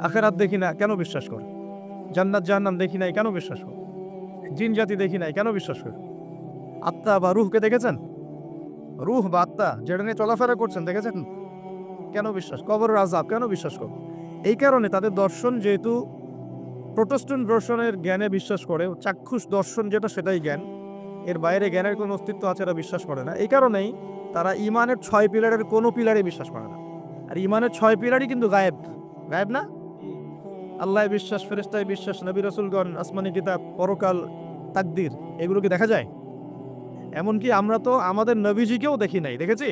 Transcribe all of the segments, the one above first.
আখেরাত দেখি না কেন বিশ্বাস করে? জান্নাত জাহান্নাম দেখি নাই কেন বিশ্বাস করে? জিন জাতি দেখি নাই কেন বিশ্বাস করে? আত্মা বা রুহকে দেখেছেন? রুহ বা আত্মা যেটা নিয়ে চলাফেরা করছেন দেখেছেন? কেন বিশ্বাস? কবরের আযাব কেন বিশ্বাস করে? এই কারণে তাদের দর্শন যেহেতু প্রোটেস্ট্যান্ট দর্শনের জ্ঞানে বিশ্বাস করে, চাক্ষুষ দর্শন যেটা সেটাই জ্ঞান, এর বাইরে জ্ঞানের কোনো অস্তিত্ব আছে এরা বিশ্বাস করে না। এই কারণেই তারা ইমানের ৬ পিলারের কোনো পিলারে বিশ্বাস করে না। আর ইমানের ৬ পিলারই কিন্তু গায়েব। গায়েব না? আল্লাহ বিশ্বাস, ফেরেশতায় বিশ্বাস, নবী রাসূলগণ, আসমানি কিতাব, পরকাল, তাকদীর, এগুলো কি দেখা যায়? এমনকি আমরা তো আমাদের নবীজিকেও দেখি নাই, দেখেছি?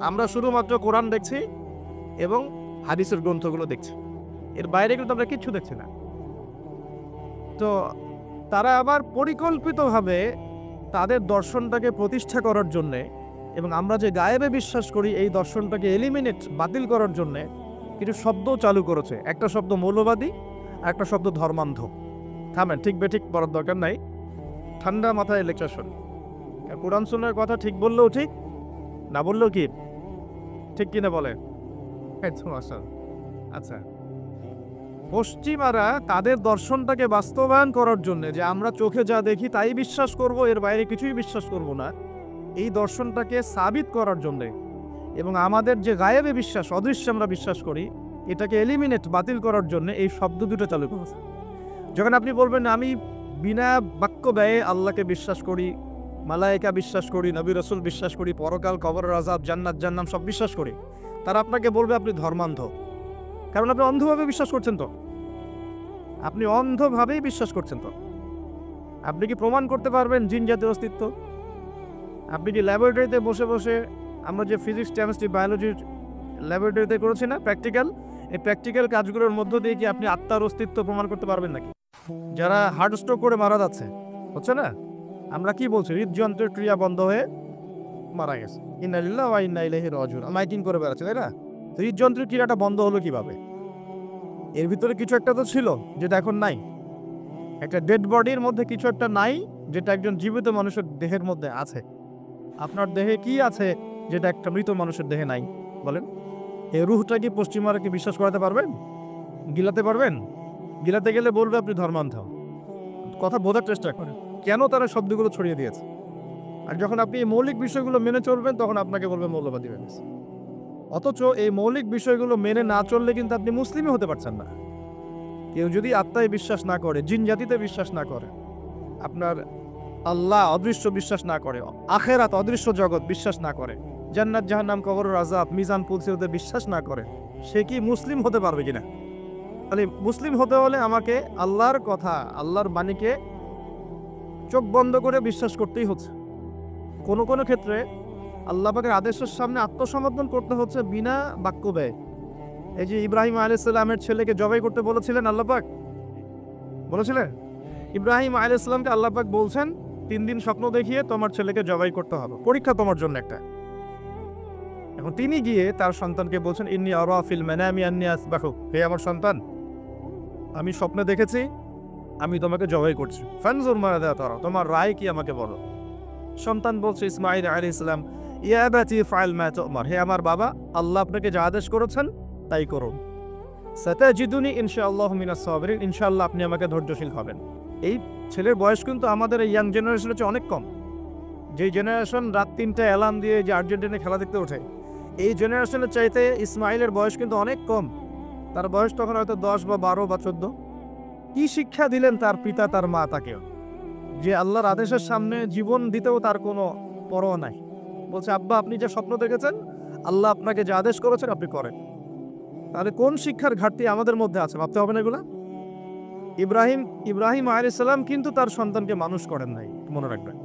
আমরা শুধুমাত্র কোরআন দেখছি এবং হাদিসের গ্রন্থগুলো দেখছি। এর বাইরে কিন্তু আমরা কিচ্ছু দেখছি না। তো তারা আবার পরিকল্পিতভাবে তাদের দর্শনটাকে প্রতিষ্ঠা করার জন্যে এবং আমরা যে গায়েবে বিশ্বাস করি এই দর্শনটাকে এলিমিনেট, বাতিল করার জন্যে কিছু শব্দ চালু করেছে। একটা শব্দ মৌলবাদী, আর একটা শব্দ ধর্মান্ধ। থামেন, ঠিক বেঠিক বলার দরকার নাই, ঠান্ডা মাথায় লেকচার শুনুন। কোরআন সুন্নাহর কথা ঠিক বললেও ঠিক, না বললেও কি ঠিক কিনা বলে? আচ্ছা, পশ্চিমারা তাদের দর্শনটাকে বাস্তবায়ন করার জন্য যে আমরা চোখে যা দেখি তাই বিশ্বাস করব, এর বাইরে কিছুই বিশ্বাস করব না, এই দর্শনটাকে সাবিত করার জন্য এবং আমাদের যে গায়েবে বিশ্বাস, অদৃশ্যে আমরা বিশ্বাস করি, এটাকে এলিমিনেট, বাতিল করার জন্য এই শব্দ দুটো চালু করেছে। যখন আপনি বলবেন আমি বিনা বাক্য ব্যয়ে আল্লাহকে বিশ্বাস করি, মালায়েকা বিশ্বাস করি, নবী রাসূল বিশ্বাস করি, পরকাল, কবরের আযাব, জান্নাত জাহান্নাম সব বিশ্বাস করি, তারা আপনাকে বলবে আপনি ধর্মান্ধ। কারণ আপনি অন্ধভাবে বিশ্বাস করছেন তো। আপনি অন্ধভাবেই বিশ্বাস করছেন তো। আপনি কি প্রমাণ করতে পারবেন জিন জাতির অস্তিত্ব? আপনি কি ল্যাবরেটরিতে বসে বসে, আমরা যে ফিজিক্স, কেমিস্ট্রি, বায়োলজির ল্যাবরেটরিতে করেছি না প্র্যাকটিক্যাল, এই প্র্যাকটিক্যাল কাজগুলোর মধ্য দিয়ে কি আপনি আত্মার অস্তিত্ব প্রমাণ করতে পারবেন নাকি? যারা হার্ট স্ট্রোক করে মারা যাচ্ছে, হচ্ছে না, আমরা কি বলছি? হৃদযন্ত্রের ক্রিয়া বন্ধ হয়ে মারা গেছে, ইন্না লিল্লাহি ওয়া ইন্না ইলাইহি রাজিউন, মাইকিং করে বেড়াচ্ছে, তাই না? হৃদযন্ত্রের ক্রিয়াটা বন্ধ হলো কিভাবে? এর ভিতরে কিছু একটা তো ছিল যেটা এখন নাই। একটা ডেড বডির মধ্যে কিছু একটা নাই যেটা একজন জীবিত মানুষের দেহের মধ্যে আছে। আপনার দেহে কি আছে যেটা একটা মৃত মানুষের দেহে নাই? বলেন। এই রুহটা কি পশ্চিমারা কি বিশ্বাস করাতে পারবেন? গিলাতে পারবেন? গিলাতে গেলে বলবে আপনি ধর্মান্ধ। কথা বোঝার চেষ্টা করেন কেন তারা শব্দগুলো ছড়িয়ে দিয়েছে। আর যখন আপনি এই মৌলিক বিষয়গুলো মেনে চলবেন তখন আপনাকে বলবে মৌলবাদী হয়ে গেছে। অথচ এই মৌলিক বিষয়গুলো মেনে না চললে কিন্তু আপনি মুসলিমই হতে পারছেন না। কেউ যদি আত্মায় বিশ্বাস না করে, জিন জাতিতে বিশ্বাস না করে, আপনার আল্লাহ অদৃশ্য বিশ্বাস না করে, আখেরাত অদৃশ্য জগৎ বিশ্বাস না করে, জান্নাত জাহান্নাম, কবরের আযাব, মিজান, পুলসিরতে বিশ্বাস না করে, সে কি মুসলিম হতে পারবে কিনা? তাহলে মুসলিম হতে হলে আমাকে আল্লাহর কথা, আল্লাহর বাণীকে চোখ বন্ধ করে বিশ্বাস করতেই হচ্ছে। কোনো কোনো ক্ষেত্রে আল্লাহ পাকের আদেশের সামনে আত্মসমর্পণ করতে হচ্ছে বিনা বাক্য ব্যয়। এই যে ইব্রাহিম আলাইহিস সালামের ছেলেকে জবাই করতে বলেছিলেন আল্লাহ পাক, বলেছিলেন ইব্রাহিম আলাইহিস সালামকে আল্লাহ পাক বলছেন ৩ দিন স্বপ্ন দেখিয়ে তোমার ছেলেকে জবাই করতে হবে, পরীক্ষা তোমার জন্য একটা। এখন তিনি গিয়ে তার সন্তানকে বলছেন ইন্নী আরা ফিল মানামি আন্নী আসবাহুক, হে আমার সন্তান, আমি স্বপ্নে দেখেছি আমি তোমাকে জবাই করছি, ফানজুর মাযা তারা, তোমার রায় কি আমাকে বলো। সন্তান বলছে ইসমাঈল আলাইহিস সালাম, ইয়া আবাতি ফাআল মা তু'মার, হে আমার বাবা, আল্লাহ আপনাকে যা আদেশ করেছেন তাই করুন। সাতাজিদুনি ইনশাআল্লাহু মিনাস সাবিরিন, ইনশাআল্লাহ আপনি আমাকে ধৈর্যশীল হবেন। এই ছেলের বয়স কিন্তু আমাদের এই ইয়াং জেনারেশনের চেয়ে অনেক কম। যেই জেনারেশন রাত ৩টায় অ্যালার্ম দিয়ে যে আর্জেন্টিনা খেলা দেখতে ওঠে, এই জেনারেশনের চাইতে ইসমাইলের বয়স কিন্তু অনেক কম। তার বয়স তখন হয়তো 10 বা 12 বা 14। কি শিক্ষা দিলেন তার পিতা, তার মা তাকেও, যে আল্লাহর আদেশের সামনে জীবন দিতেও তার কোনো পরোয়া নাই। বলছে আব্বা আপনি যে স্বপ্ন দেখেছেন, আল্লাহ আপনাকে যে আদেশ করেছেন আপনি করেন। তাহলে কোন শিক্ষার ঘাটতি আমাদের মধ্যে আছে ভাবতে হবে না এগুলা? ইব্রাহিম আলাইহিস সালাম কিন্তু তার সন্তানকে মানুষ করেন নাই, মনে রাখবেন।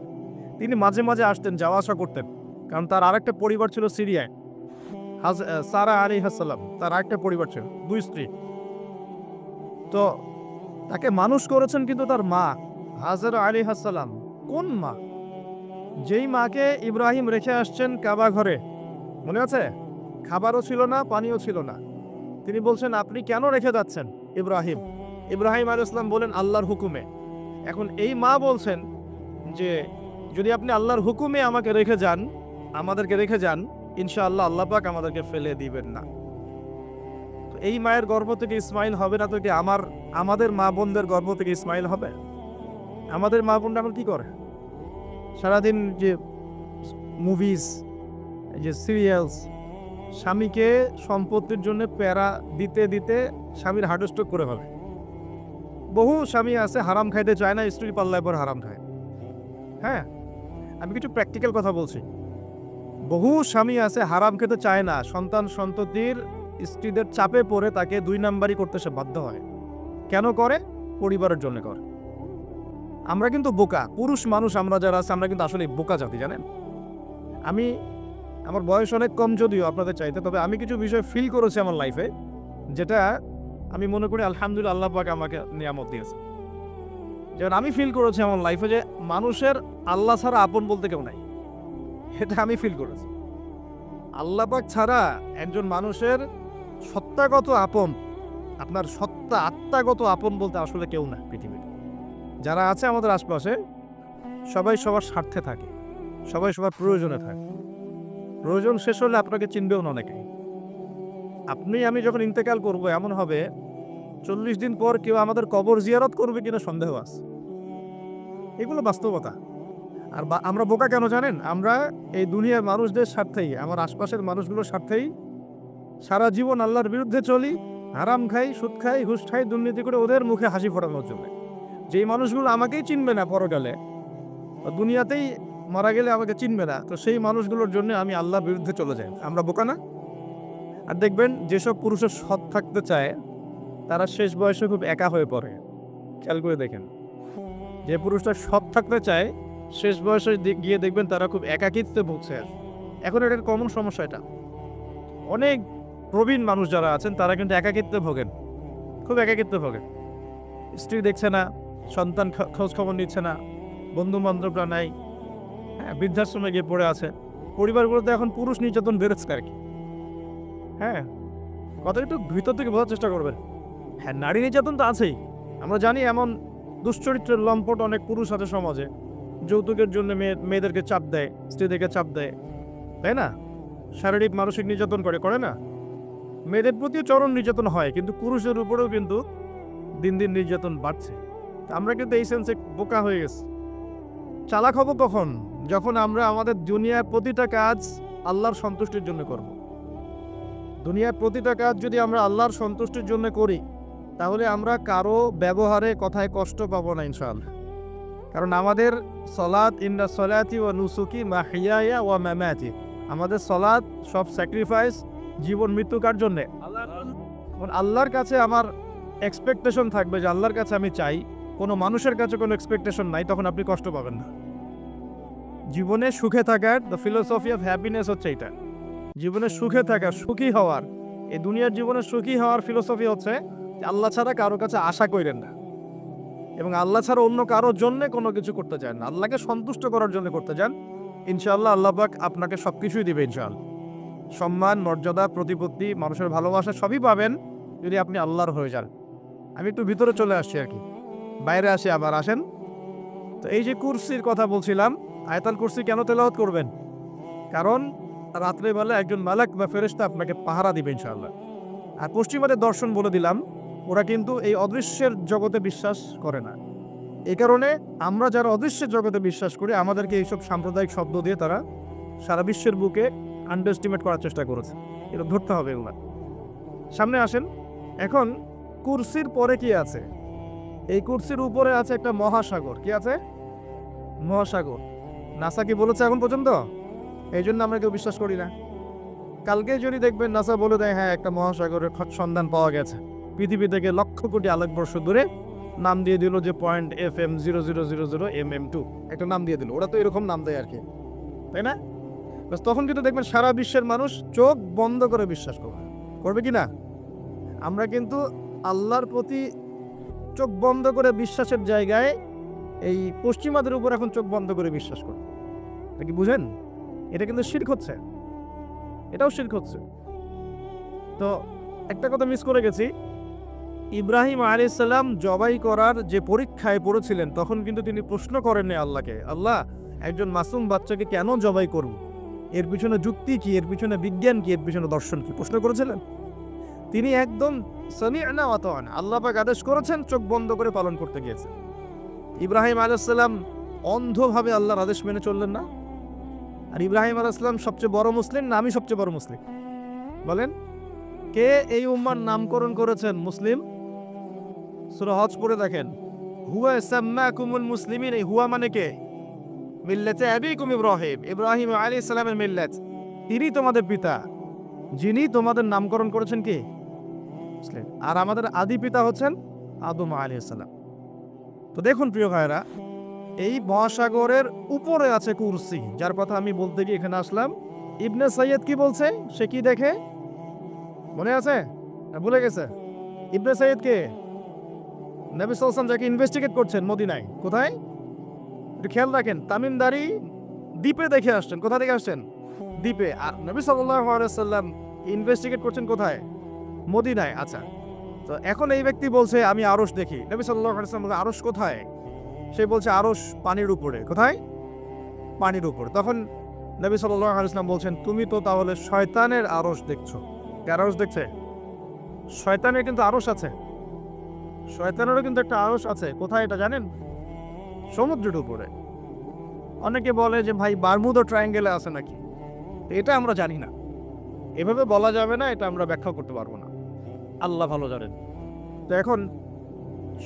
তিনি মাঝে মাঝে আসতেন, যাওয়া আসা করতেন, কারণ তার আরেকটা পরিবার ছিল সিরিয়ায়। সারা আলাইহিস সালাম, তার আরেকটা পরিবার ছিল, 2 স্ত্রী। তো তাকে মানুষ করেছেন কিন্তু তার মা হাজরা আলাইহিস সালাম। কোন মা? যেই মাকে ইব্রাহিম রেখে আসছেন কাবা ঘরে, মনে আছে? খাবারও ছিল না, পানিও ছিল না। তিনি বলছেন আপনি কেন রেখে যাচ্ছেন ইব্রাহিম আলাইহিস সালাম বলেন আল্লাহর হুকুমে। এখন এই মা বলছেন যে যদি আপনি আল্লাহর হুকুমে আমাকে রেখে যান, আমাদেরকে রেখে যান, ইনশাআল্লাহ আল্লাহ পাক আমাদেরকে ফেলে দিবেন না। তো এই মায়ের গর্ভ থেকে ইসমাইল হবে না তো কি আমাদের মা বোনদের গর্ভ থেকে ইসমাইল হবে? আমাদের মা বোনরা এখন কি করে? সারাদিন যে মুভিজ, যে সিরিয়ালস, স্বামীকে সম্পত্তির জন্য প্যারা দিতে দিতে স্বামীর হার্ট স্ট্রোক করে ফেলে। বহু স্বামী আছে হারাম খাইতে চায় না, স্ত্রীর পাল্লায় পর হারাম খায়। হ্যাঁ, আমি কিছু প্র্যাকটিক্যাল কথা বলছি। বহু স্বামী আছে হারাম খেতে চায় না, সন্তান সন্ততির স্ত্রীদের চাপে পড়ে তাকে 2 নাম্বারই করতে সে বাধ্য হয়। কেন করে? পরিবারের জন্য করে। আমরা কিন্তু বোকা, পুরুষ মানুষ আমরা যারা আছে আমরা কিন্তু আসলে বোকা জাতি, জানেন? আমার বয়স অনেক কম যদিও আপনাদের চাইতে, তবে আমি কিছু বিষয় ফিল করেছি আমার লাইফে, যেটা আমি মনে করি আলহামদুলিল্লাহ আল্লাহ পাক আমাকে নিয়ামত দিয়েছে। যেমন আমি ফিল করেছি আমার লাইফে যে মানুষের আল্লাহ ছাড়া আপন বলতে কেউ নাই, এটা আমি ফিল করেছি। আল্লাহ পাক ছাড়া একজন মানুষের সত্তাগত আপন, আপনার সত্তা আত্মাগত আপন বলতে আসলে কেউ না পৃথিবীতে। যারা আছে আমাদের আশপাশে সবাই সবার স্বার্থে থাকে, সবাই সবার প্রয়োজনে থাকে। প্রয়োজন শেষ হলে আপনাকে চিনবেও না অনেকে। আমি যখন ইন্তেকাল করব এমন হবে 40 দিন পর কেউ আমাদের কবর জিয়ারত করবে কিনা সন্দেহ আছে। এগুলো বাস্তবতা। আর আমরা বোকা কেন জানেন? আমরা এই দুনিয়ার মানুষদের স্বার্থেই, আমার আশপাশের মানুষগুলোর স্বার্থেই সারা জীবন আল্লাহর বিরুদ্ধে চলি, হারাম খাই, সুদ খাই, ঘুষ খাই, দুর্নীতি করে ওদের মুখে হাসি ফোটানোর জন্য। যেই মানুষগুলো আমাকেই চিনবে না পরকালে, দুনিয়াতেই মারা গেলে আমাকে চিনবে না, তো সেই মানুষগুলোর জন্য আমি আল্লাহর বিরুদ্ধে চলে যাই। আমরা বোকা না? আর দেখবেন যেসব পুরুষের সৎ থাকতে চায় তারা শেষ বয়সে খুব একা হয়ে পড়ে। খেয়াল করে দেখেন, যে পুরুষটা সৎ থাকতে চায় শেষ বয়সে গিয়ে দেখবেন তারা খুব একাকিত্বে ভুগছে। এখন এটার কমন সমস্যা। এটা অনেক প্রবীণ মানুষ যারা আছেন তারা কিন্তু একাকিত্বে ভোগেন, খুব একাকিত্বে ভোগেন। স্ত্রী দেখছে না, সন্তান খোঁজ খবর নিচ্ছে না, বন্ধু বান্ধবরা নাই, হ্যাঁ, বৃদ্ধাশ্রমে গিয়ে পড়ে আছে। পরিবারগুলোতে এখন পুরুষ নির্যাতন বেড়েছে আর কি। হ্যাঁ, কথা একটু ভিতর থেকে বোঝার চেষ্টা করবেন। হ্যাঁ, নারী নির্যাতন তো আছেই। আমরা জানি এমন দুশ্চরিত্রের লম্পট অনেক পুরুষ আছে সমাজে, যৌতুকের জন্য মেয়েদেরকে চাপ দেয়, স্ত্রীদেরকে চাপ দেয়, তাই না? শারীরিক মানসিক নির্যাতন করে না? মেয়েদের প্রতিও চরম নির্যাতন হয়, কিন্তু পুরুষদের উপরেও কিন্তু দিন দিন নির্যাতন বাড়ছে। আমরা কিন্তু এই সেন্সে বোকা হয়ে গেছি। চালাক হব কখন? যখন আমরা আমাদের দুনিয়ার প্রতিটা কাজ আল্লাহর সন্তুষ্টির জন্য করব। দুনিয়ার প্রতিটা কাজ যদি আমরা আল্লাহর সন্তুষ্টির জন্য করি, তাহলে আমরা কারো ব্যবহারে কথায় কষ্ট পাবো না ইনশাআল্লাহ। কারণ আমাদের সলাত, ইন্না সলাতি ওয়া নুসুকি মাহিয়ায়া ওয়া মামাতি, আমাদের সলাত সব স্যাক্রিফাইস, জীবন মৃত্যু কার জন্যে? আল্লাহর কাছে আমার এক্সপেকটেশন থাকবে যে আল্লাহর কাছে আমি চাই, কোনো মানুষের কাছে কোনো এক্সপেকটেশন নাই, তখন আপনি কষ্ট পাবেন না। জীবনে সুখে থাকার দ্য ফিলোসফি অফ হ্যাপিনেস হচ্ছে এটা। জীবনে সুখে থাকার, সুখী হওয়ার, এই দুনিয়ার জীবনে সুখী হওয়ার ফিলোসফি হচ্ছে আল্লাহ ছাড়া কারো কাছে আশা করেন না, এবং আল্লাহ ছাড়া অন্য কারোর জন্য কোনো কিছু করতে চান না, আল্লাহকে সন্তুষ্ট করার জন্য করতে চান। ইনশাআল্লাহ আল্লাহ পাক আপনাকে সব কিছুই দিবে ইনশাআল্লাহ। সম্মান, মর্যাদা, প্রতিপত্তি, মানুষের ভালোবাসা সবই পাবেন যদি আপনি আল্লাহর হয়ে যান। আমি একটু ভিতরে চলে আসছি আর কি, বাইরে আসি আবার, আসেন। তো এই যে কুরসির কথা বলছিলাম, আয়াতুল কুরসি কেন তেলাওয়াত করবেন? কারণ রাত্রেবেলা একজন মালাক বা ফেরেশতা আপনাকে পাহারা দিবে ইনশাআল্লাহ। আর পশ্চিমাদের দর্শন বলে দিলাম, ওরা কিন্তু এই অদৃশ্যের জগতে বিশ্বাস করে না। এই কারণে আমরা যারা অদৃশ্যের জগতে বিশ্বাস করি, আমাদেরকে এইসব সাম্প্রদায়িক শব্দ দিয়ে তারা সারা বিশ্বের বুকে আন্ডারএস্টিমেট করার চেষ্টা করেছে। এটা ধরতে হবে এগুলো। সামনে আসেন। এখন কুরসির পরে কি আছে? এই কুরসির উপরে আছে একটা মহাসাগর। কি আছে? মহাসাগর। নাসা কি বলেছে এখন পর্যন্ত? এই জন্য আমরা কেউ বিশ্বাস করি না। কালকে যদি দেখবেন নাসা বলে দেয় হ্যাঁ একটা মহাসাগরের সন্ধান পাওয়া গেছে, পৃথিবী থেকে লক্ষ কোটি আলোকবর্ষ দূরে, নাম দিয়ে দিল যে পয়েন্ট FM 0000 mm2, একটা নাম দিয়ে দিল। ওরা তো এরকম নাম দেয় আর কি, তাই না? তখন কিন্তু দেখবেন সারা বিশ্বের মানুষ চোখ বন্ধ করে বিশ্বাস করবে কি না? আমরা কিন্তু আল্লাহর প্রতি চোখ বন্ধ করে বিশ্বাসের জায়গায় এই পশ্চিমাদের উপর এখন চোখ বন্ধ করে বিশ্বাস করি। এটা কি বুঝেন? এটা কিন্তু শিরক হচ্ছে, এটাও শিরক হচ্ছে। তো একটা কথা মিস করে গেছি, ইব্রাহিম আলাইহিস সালাম জবাই করার যে পরীক্ষায় পড়েছিলেন, তখন কিন্তু তিনি প্রশ্ন করেননি আল্লাহকে, আল্লাহ একজন মাসুম বাচ্চাকে কেন জবাই করব? এর পিছনে যুক্তি কি? এর পিছনে বিজ্ঞান কি? এর পিছনে দর্শন কি? প্রশ্ন করেছিলেন? তিনি একদম সামি'না ওয়া আতা'না, আল্লাহ পাক আদেশ করেছেন, চোখ বন্ধ করে পালন করতে গিয়েছেন। ইব্রাহিম আলাইহিস সালাম অন্ধভাবে আল্লাহর আদেশ মেনে চললেন না? আর ইব্রাহিম আলাইহিস সালাম সবচেয়ে বড় মুসলিম না আমি সবচেয়ে বড় মুসলিম? বলেন, কে এই উম্মার নামকরণ করেছেন মুসলিম? সূরা হজ পড়ে দেখেন, হুয়া সাম্মাকুমুল মুসলিমিন। এই হুয়া মানে কে? মিল্লাতে আবিকুম ইব্রাহিম, ইব্রাহিম আলাইহিস সালামের মিল্লাত, তিনি তোমাদের পিতা, যিনি তোমাদের নামকরণ করেছেন কি? মুসলিম। আর আমাদের আদি পিতা হচ্ছেন আদম আলাইহিস সালাম। তো দেখুন প্রিয় ভাইরা, এই মহাসাগরের উপরে আছে কুরসি, যার কথা আমি বলতে গিয়ে এখানে আসলাম। ইবনে সৈয়দ কি বলছে? সে কি দেখে মনে আছে? ভুলে গেছে? ইবনে সৈয়দ কে? নবী সাল্লাল্লাহু আলাইহি ওয়াসাল্লাম যাকে ইনভেস্টিগেট করছেন মদিনায়, কোথায়? একটু খেয়াল রাখেন, তামিমদারি দ্বীপে দেখে আসছেন। কোথা থেকে আসছেন? দ্বীপে। আর নবী সাল্লাল্লাহু আলাইহি ওয়াসাল্লাম ইনভেস্টিগেট করছেন কোথায়? মদিনায়। আচ্ছা, তো এখন এই ব্যক্তি বলছে আমি আরশ দেখি। নবী সাল্লাল্লাহু আলাইহি ওয়াসাল্লাম বলছে আরশ কোথায়? সে বলছে আরশ পানির উপরে। কোথায়? পানির উপর। তখন নবী সাল্লাল্লাহু আলাইহি ওয়াসাল্লাম বলছেন তুমি তো তাহলে শয়তানের আরশ দেখছো। কার আরশ দেখছে? শয়তানের কিন্তু আরশ আছে, শয়তানেরও কিন্তু একটা আরশ আছে। কোথায় এটা জানেন? সমুদ্রের উপরে। অনেকে বলে যে ভাই বারমুদা ট্রায়াঙ্গেলে আছে নাকি? এটা আমরা জানি না, এভাবে বলা যাবে না, এটা আমরা ব্যাখ্যা করতে পারবো না, আল্লাহ ভালো জানেন। তো এখন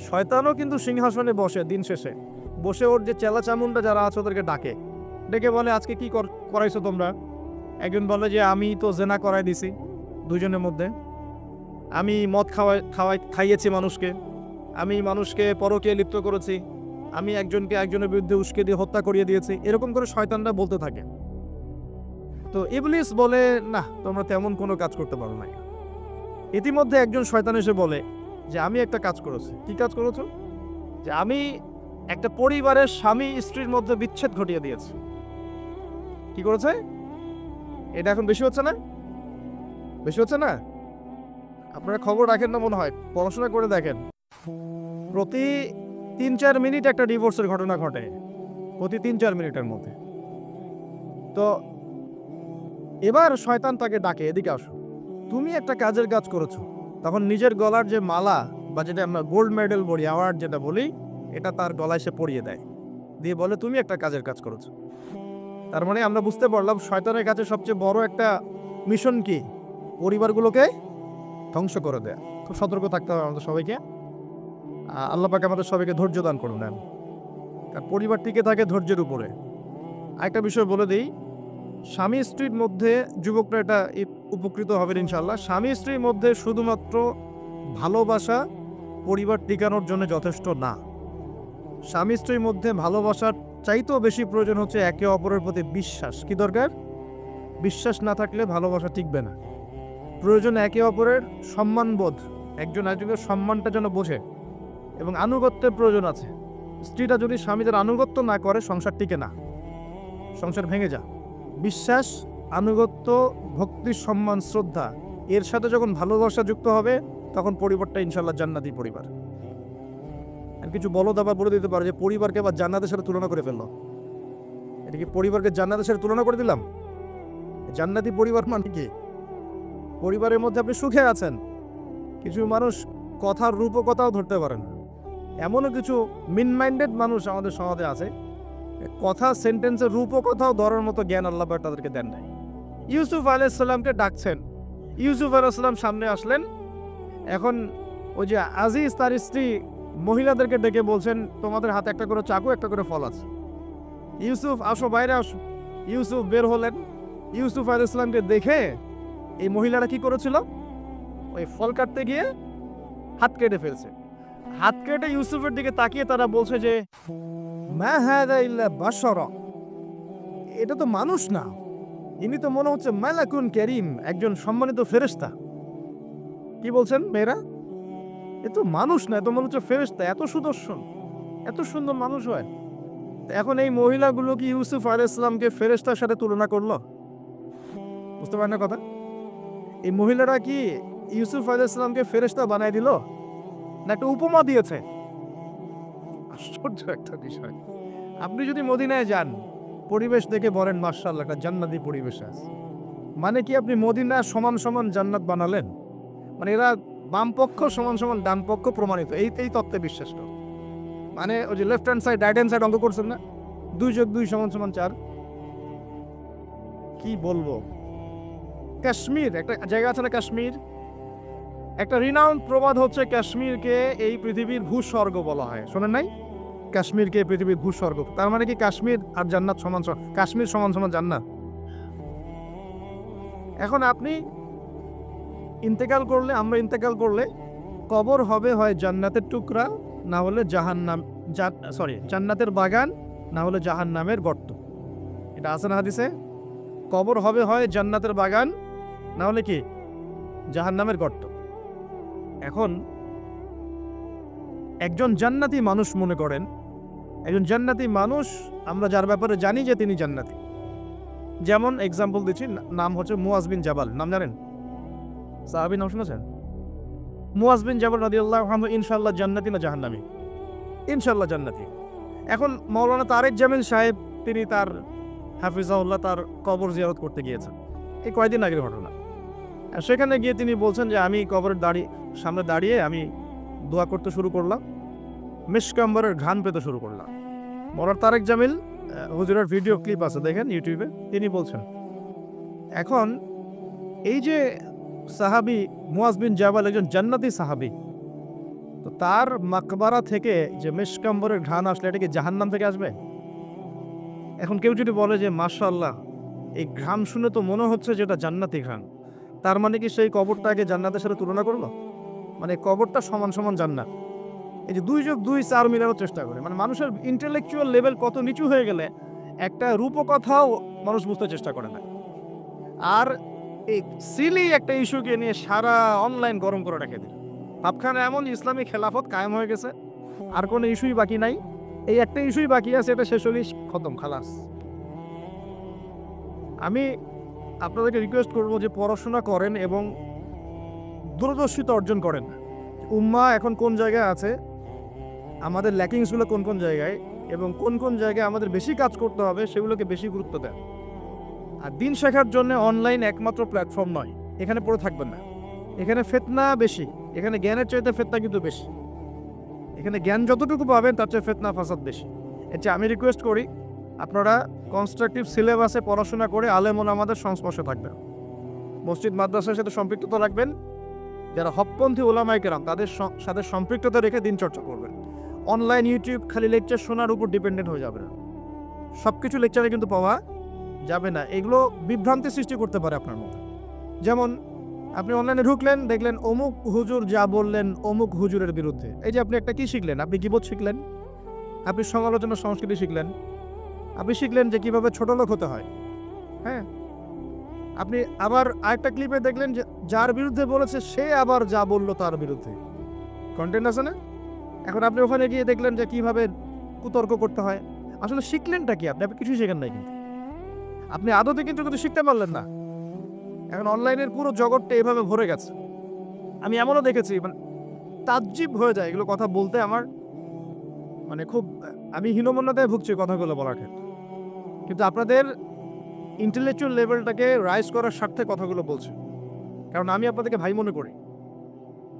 শয়তানও কিন্তু সিংহাসনে বসে, দিন শেষে বসে ওর যে চেলা চামুন্ডা যারা আছে ওদেরকে ডাকে, ডেকে বলে আজকে কি করাইছো তোমরা? একজন বলে যে আমি তো জেনা করাই দিছি দুজনের মধ্যে, আমি মদ খাইয়েছি মানুষকে, আমি মানুষকে পরকীয়ায় লিপ্ত করেছি, আমি একজনকে একজনের বিরুদ্ধে উস্কে দিয়ে হত্যা করিয়ে দিয়েছি। এরকম করে শয়তানরা বলতে থাকে। তো ইবলিস বলে না, তোমরা তেমন কোনো কাজ করতে পারো না। ইতিমধ্যে একজন শয়তান এসে বলে যে আমি একটা কাজ করেছি। কি কাজ করেছো? যে আমি একটা পরিবারের স্বামী স্ত্রীর মধ্যে বিচ্ছেদ ঘটিয়ে দিয়েছি। কি করেছে? এটা এখন বেশি হচ্ছে না? বেশি হচ্ছে না? আপনারা খবর রাখেন না মনে হয়, পড়াশোনা করে দেখেন, প্রতি ৩-৪ মিনিট একটা ডিভোর্সের ঘটনা ঘটে, প্রতি ৩-৪ মিনিটের মধ্যে। তো এবার শয়তান তাকে ডাকে, এদিকে আসো, তুমি একটা কাজের কাজ করেছো। তখন নিজের গলার যে মালা বা যেটা আমরা গোল্ড মেডেল বলি, অ্যাওয়ার্ড যেটা বলি, এটা তার গলায় সে পরিয়ে দেয়, দিয়ে বলে তুমি একটা কাজের কাজ করেছো। তার মানে আমরা বুঝতে পারলাম শয়তানের কাছে সবচেয়ে বড় একটা মিশন কি? পরিবারগুলোকে ধ্বংস করে দেয়া। খুব সতর্ক থাকতে হবে আমাদের সবাইকে। আল্লাহ পাক আমাদের সবাইকে ধৈর্য দান করুন। কারণ পরিবার টিকে থাকে ধৈর্যের উপরে। আরেকটা বিষয় বলে দিই, স্বামী স্ত্রীর মধ্যে যুবকরা এটা উপকৃত হবেন ইনশাল্লাহ। স্বামী স্ত্রীর মধ্যে শুধুমাত্র ভালোবাসা পরিবার টিকানোর জন্য যথেষ্ট না। স্বামী স্ত্রীর মধ্যে ভালোবাসার চাইতেও বেশি প্রয়োজন হচ্ছে একে অপরের প্রতি বিশ্বাস। কি দরকার? বিশ্বাস না থাকলে ভালোবাসা টিকবে না। প্রয়োজন একে অপরের সম্মানবোধ, একজন একজনের সম্মানটা যেন বোঝে, এবং আনুগত্যের প্রয়োজন আছে। স্ত্রীটা যদি স্বামীদের আনুগত্য না করে সংসার টিকে না, সংসার ভেঙে যায়। বিশ্বাস, আনুগত্য, ভক্তি, সম্মান, শ্রদ্ধা, এর সাথে যখন ভালোবাসা যুক্ত হবে তখন পরিবারটা ইনশাল্লাহ জান্নাতি পরিবার। আর কিছু বলদ আবার বলে দিতে পারে যে পরিবারকে আবার জান্নাতের সাথে তুলনা করে ফেললো। এটা কি পরিবারকে জান্নাতের সাথে তুলনা করে দিলাম? জান্নাতি পরিবার মানে কি? পরিবারের মধ্যে আপনি সুখে আছেন, কিছু মানুষ কথার রূপকথাও ধরতে পারেন। এমনও কিছু মিন মাইন্ডেড মানুষ আমাদের সমাজে আছে, কথা সেন্টেন্সের রূপকথাও ধরার মতো জ্ঞান আল্লাহ পাক তাদেরকে দেন নাই। ইউসুফ আলাইহিস সালামকে ডাকছেন, ইউসুফ আলাইহিস সালাম সামনে আসলেন। এখন ওই যে আজিজ তার স্ত্রী মহিলাদেরকে ডেকে বলছেন তোমাদের হাতে একটা করে চাকু, একটা করে ফল আছে, ইউসুফ আসো, বাইরে আসো। ইউসুফ বের হলেন। ইউসুফ আলাইহিস সালামকে দেখে এই মহিলারা কি করেছিল? ওই ফল কাটতে গিয়ে হাত কেটে ফেলছে। হাত কেটে ইউসুফের দিকে তাকিয়ে তারা বলছে যে মা হাযা ইল্লা বাশারা, এটা তো মানুষ না, ইনি তো মনে হচ্ছে মালাকুন কারীম, একজন সম্মানিত ফেরেশতা। কি বলছেন মেয়েরা? এ তো মানুষ না, এ তো মনে হচ্ছে ফেরেশতা, এত সুদর্শন, এত সুন্দর মানুষ হয়। এখন এই মহিলাগুলো কি ইউসুফ আলাইহিস সালামকে ফেরেশতার সাথে তুলনা করলো? বুঝতে পারেন না কথা? এই মহিলারা কি ইউসুফ আলাইহিস সালামকে ফেরেশতা বানায় দিল, না একটা উপমা দিয়েছে? আশ্চর্য একটা বিষয়। আপনি যদি মদিনায় যান, পরিবেশ দেখে বলেন মাশাআল্লাহ একটা জান্নাতি পরিবেশ আছে, মানে কি আপনি মদিনা সমান সমান জান্নাত বানালেন? মানে এরা বাম পক্ষ সমান সমান ডান পক্ষ প্রমাণিত, এই তত্ত্বে বিশ্বাস করে। মানে ওই যে left hand side right hand side অঙ্ক করছেন না, 2+2 = 4। কি বলবো, কাশ্মীর একটা জায়গা আছে না, কাশ্মীর একটা রিনাউন্ড প্রবাদ হচ্ছে কাশ্মীরকে এই পৃথিবীর ভূস্বর্গ বলা হয়, শোনেন নাই? কাশ্মীরকে পৃথিবীর ভূস্বর্গ, তার মানে কি কাশ্মীর আর জান্নাত সমান সমান, কাশ্মীর সমান সমান জান্নাত। এখন আপনি ইন্তেকাল করলে, আমরা ইন্তেকাল করলে কবর হবে হয় জান্নাতের টুকরা, না হলে জাহান্নাম, জান্নাতের বাগান, না হলে জাহান্নামের গর্ত। এটা আছে না হাদিসে? কবর হবে হয় জান্নাতের বাগান, না হলে কি জাহান্নামের গর্ত। এখন একজন জান্নাতি মানুষ, মনে করেন একজন জান্নাতি মানুষ, আমরা যার ব্যাপারে জানি যে তিনি জান্নাতি, যেমন এক্সাম্পল দিচ্ছি, নাম হচ্ছে মুয়াজ বিন জাবাল, নাম জানেন? সাহাবী, নাম শুনেছেন? মুয়াজ বিন জাবাল রাদিয়াল্লাহু আনহু ইনশাআল্লাহ জান্নাতি না জাহান্নামী? ইনশাআল্লাহ জান্নাতি। এখন মাওলানা তারেক জামিল সাহেব, তিনি তার হাফিজাহুল্লাহ তার কবর জিয়ারত করতে গিয়েছেন, এই কয়েকদিন আগের ঘটনা। সেখানে গিয়ে তিনি বলছেন যে আমি কবরের সামনে দাঁড়িয়ে আমি দোয়া করতে শুরু করলাম, মিশকাম্বরের ঘ্রাণ পেতে শুরু করলাম। মাওলানা তারেক জামিল হুজুরের ভিডিও ক্লিপ আছে, দেখেন ইউটিউবে, তিনি বলছেন। এখন এই যে সাহাবী মুয়াজ বিন জাবাল একজন জান্নাতি সাহাবী, তো তার মাকবারা থেকে যে মিশকাম্বরের ঘ্রাণ আসলে, এটা কি জাহান্নাম থেকে আসবে? এখন কেউ যদি বলে যে মাশাআল্লাহ, এই ঘ্রাণ শুনে তো মনে হচ্ছে যেটা জান্নাতি ঘ্রাণ, তার মানে কি সেই কবরটাকে জান্নাতের সাথে তুলনা করলো? মানে কবরটা সমান সমান জান্নাত। এই যে 2+2 4 মিলানোর চেষ্টা করে, মানে মানুষের ইন্টেলেকচুয়াল লেভেল কত নিচু হয়ে গেলে একটা রূপকথাও মানুষ বুঝতে চেষ্টা করে না। আর এই সিলি একটা ইস্যুকে নিয়ে সারা অনলাইন গরম করে রেখে দিল। ভাবখানে এমন ইসলামী খেলাফত কায়েম হয়ে গেছে, আর কোনো ইস্যুই বাকি নাই। এই একটা ইস্যুই বাকি আছে, এটা শেষ হলেই খতম, খালাস। আমি আপনাদেরকে রিকোয়েস্ট করব যে পড়াশোনা করেন এবং দূরদর্শিতা অর্জন করেন। উম্মাহ এখন কোন জায়গায় আছে, আমাদের ল্যাকিংসগুলো কোন কোন জায়গায়, এবং কোন কোন জায়গায় আমাদের বেশি কাজ করতে হবে, সেগুলোকে বেশি গুরুত্ব দেন। আর দিন শেখার জন্য অনলাইন একমাত্র প্ল্যাটফর্ম নয়, এখানে পড়ে থাকবেন না। এখানে ফিতনা বেশি, এখানে জ্ঞানের চাইতে ফিতনা কিন্তু বেশি। এখানে জ্ঞান যতটুকু পাবেন তার চেয়ে ফিতনা ফাসাদ বেশি। এর চেয়ে আমি রিকোয়েস্ট করি আপনারা কনস্ট্রাকটিভ সিলেবাসে পড়াশোনা করে আলেম ওলামাদের সংস্পর্শে থাকবেন, মসজিদ মাদ্রাসার সাথে সম্পৃক্ততা রাখবেন, যারা হকপন্থী ওলামায়ে কেরাম তাদের সাথে সম্পৃক্ততা রেখে দিন চর্চা করবেন। অনলাইন ইউটিউব খালি লেকচার শোনার উপর ডিপেন্ডেন্ট হয়ে যাবে না, সব কিছু লেকচারে কিন্তু পাওয়া যাবে না। এগুলো বিভ্রান্তি সৃষ্টি করতে পারে আপনার মধ্যে। যেমন আপনি অনলাইনে ঢুকলেন, দেখলেন অমুক হুজুর যা বললেন অমুক হুজুরের বিরুদ্ধে। এই যে আপনি একটা কি শিখলেন, আপনি গীবত শিখলেন, আপনি সমালোচনা সংস্কৃতি শিখলেন, আপনি শিখলেন যে কিভাবে ছোট লোক হতে হয়। হ্যাঁ, আপনি আবার আরেকটা ক্লিপে দেখলেন যে যার বিরুদ্ধে বলেছে সে আবার যা বললো তার বিরুদ্ধে, কন্টেন্ট আছে না? এখন আপনি ওখানে গিয়ে দেখলেন যে কিভাবে কুতর্ক করতে হয়। আসলে শিখলেনটা কি? আপনি কিছুই শেখেন নাই, কিন্তু আপনি আদতে কিন্তু শিখতে পারলেন না। এখন অনলাইনের পুরো জগৎটা এভাবে ভরে গেছে। আমি এমনও দেখেছি, মানে তাজ্জিব হয়ে যায় এগুলো কথা বলতে আমার, মানে খুব আমি হীনমন্যতায় ভুগছি কথাগুলো বলার ক্ষেত্রে। কিন্তু আপনাদের ইন্টেলেকচুয়াল লেভেলটাকে রাইজ করার স্বার্থে কথাগুলো বলছি, কারণ আমি আপনাদেরকে ভাই মনে করি।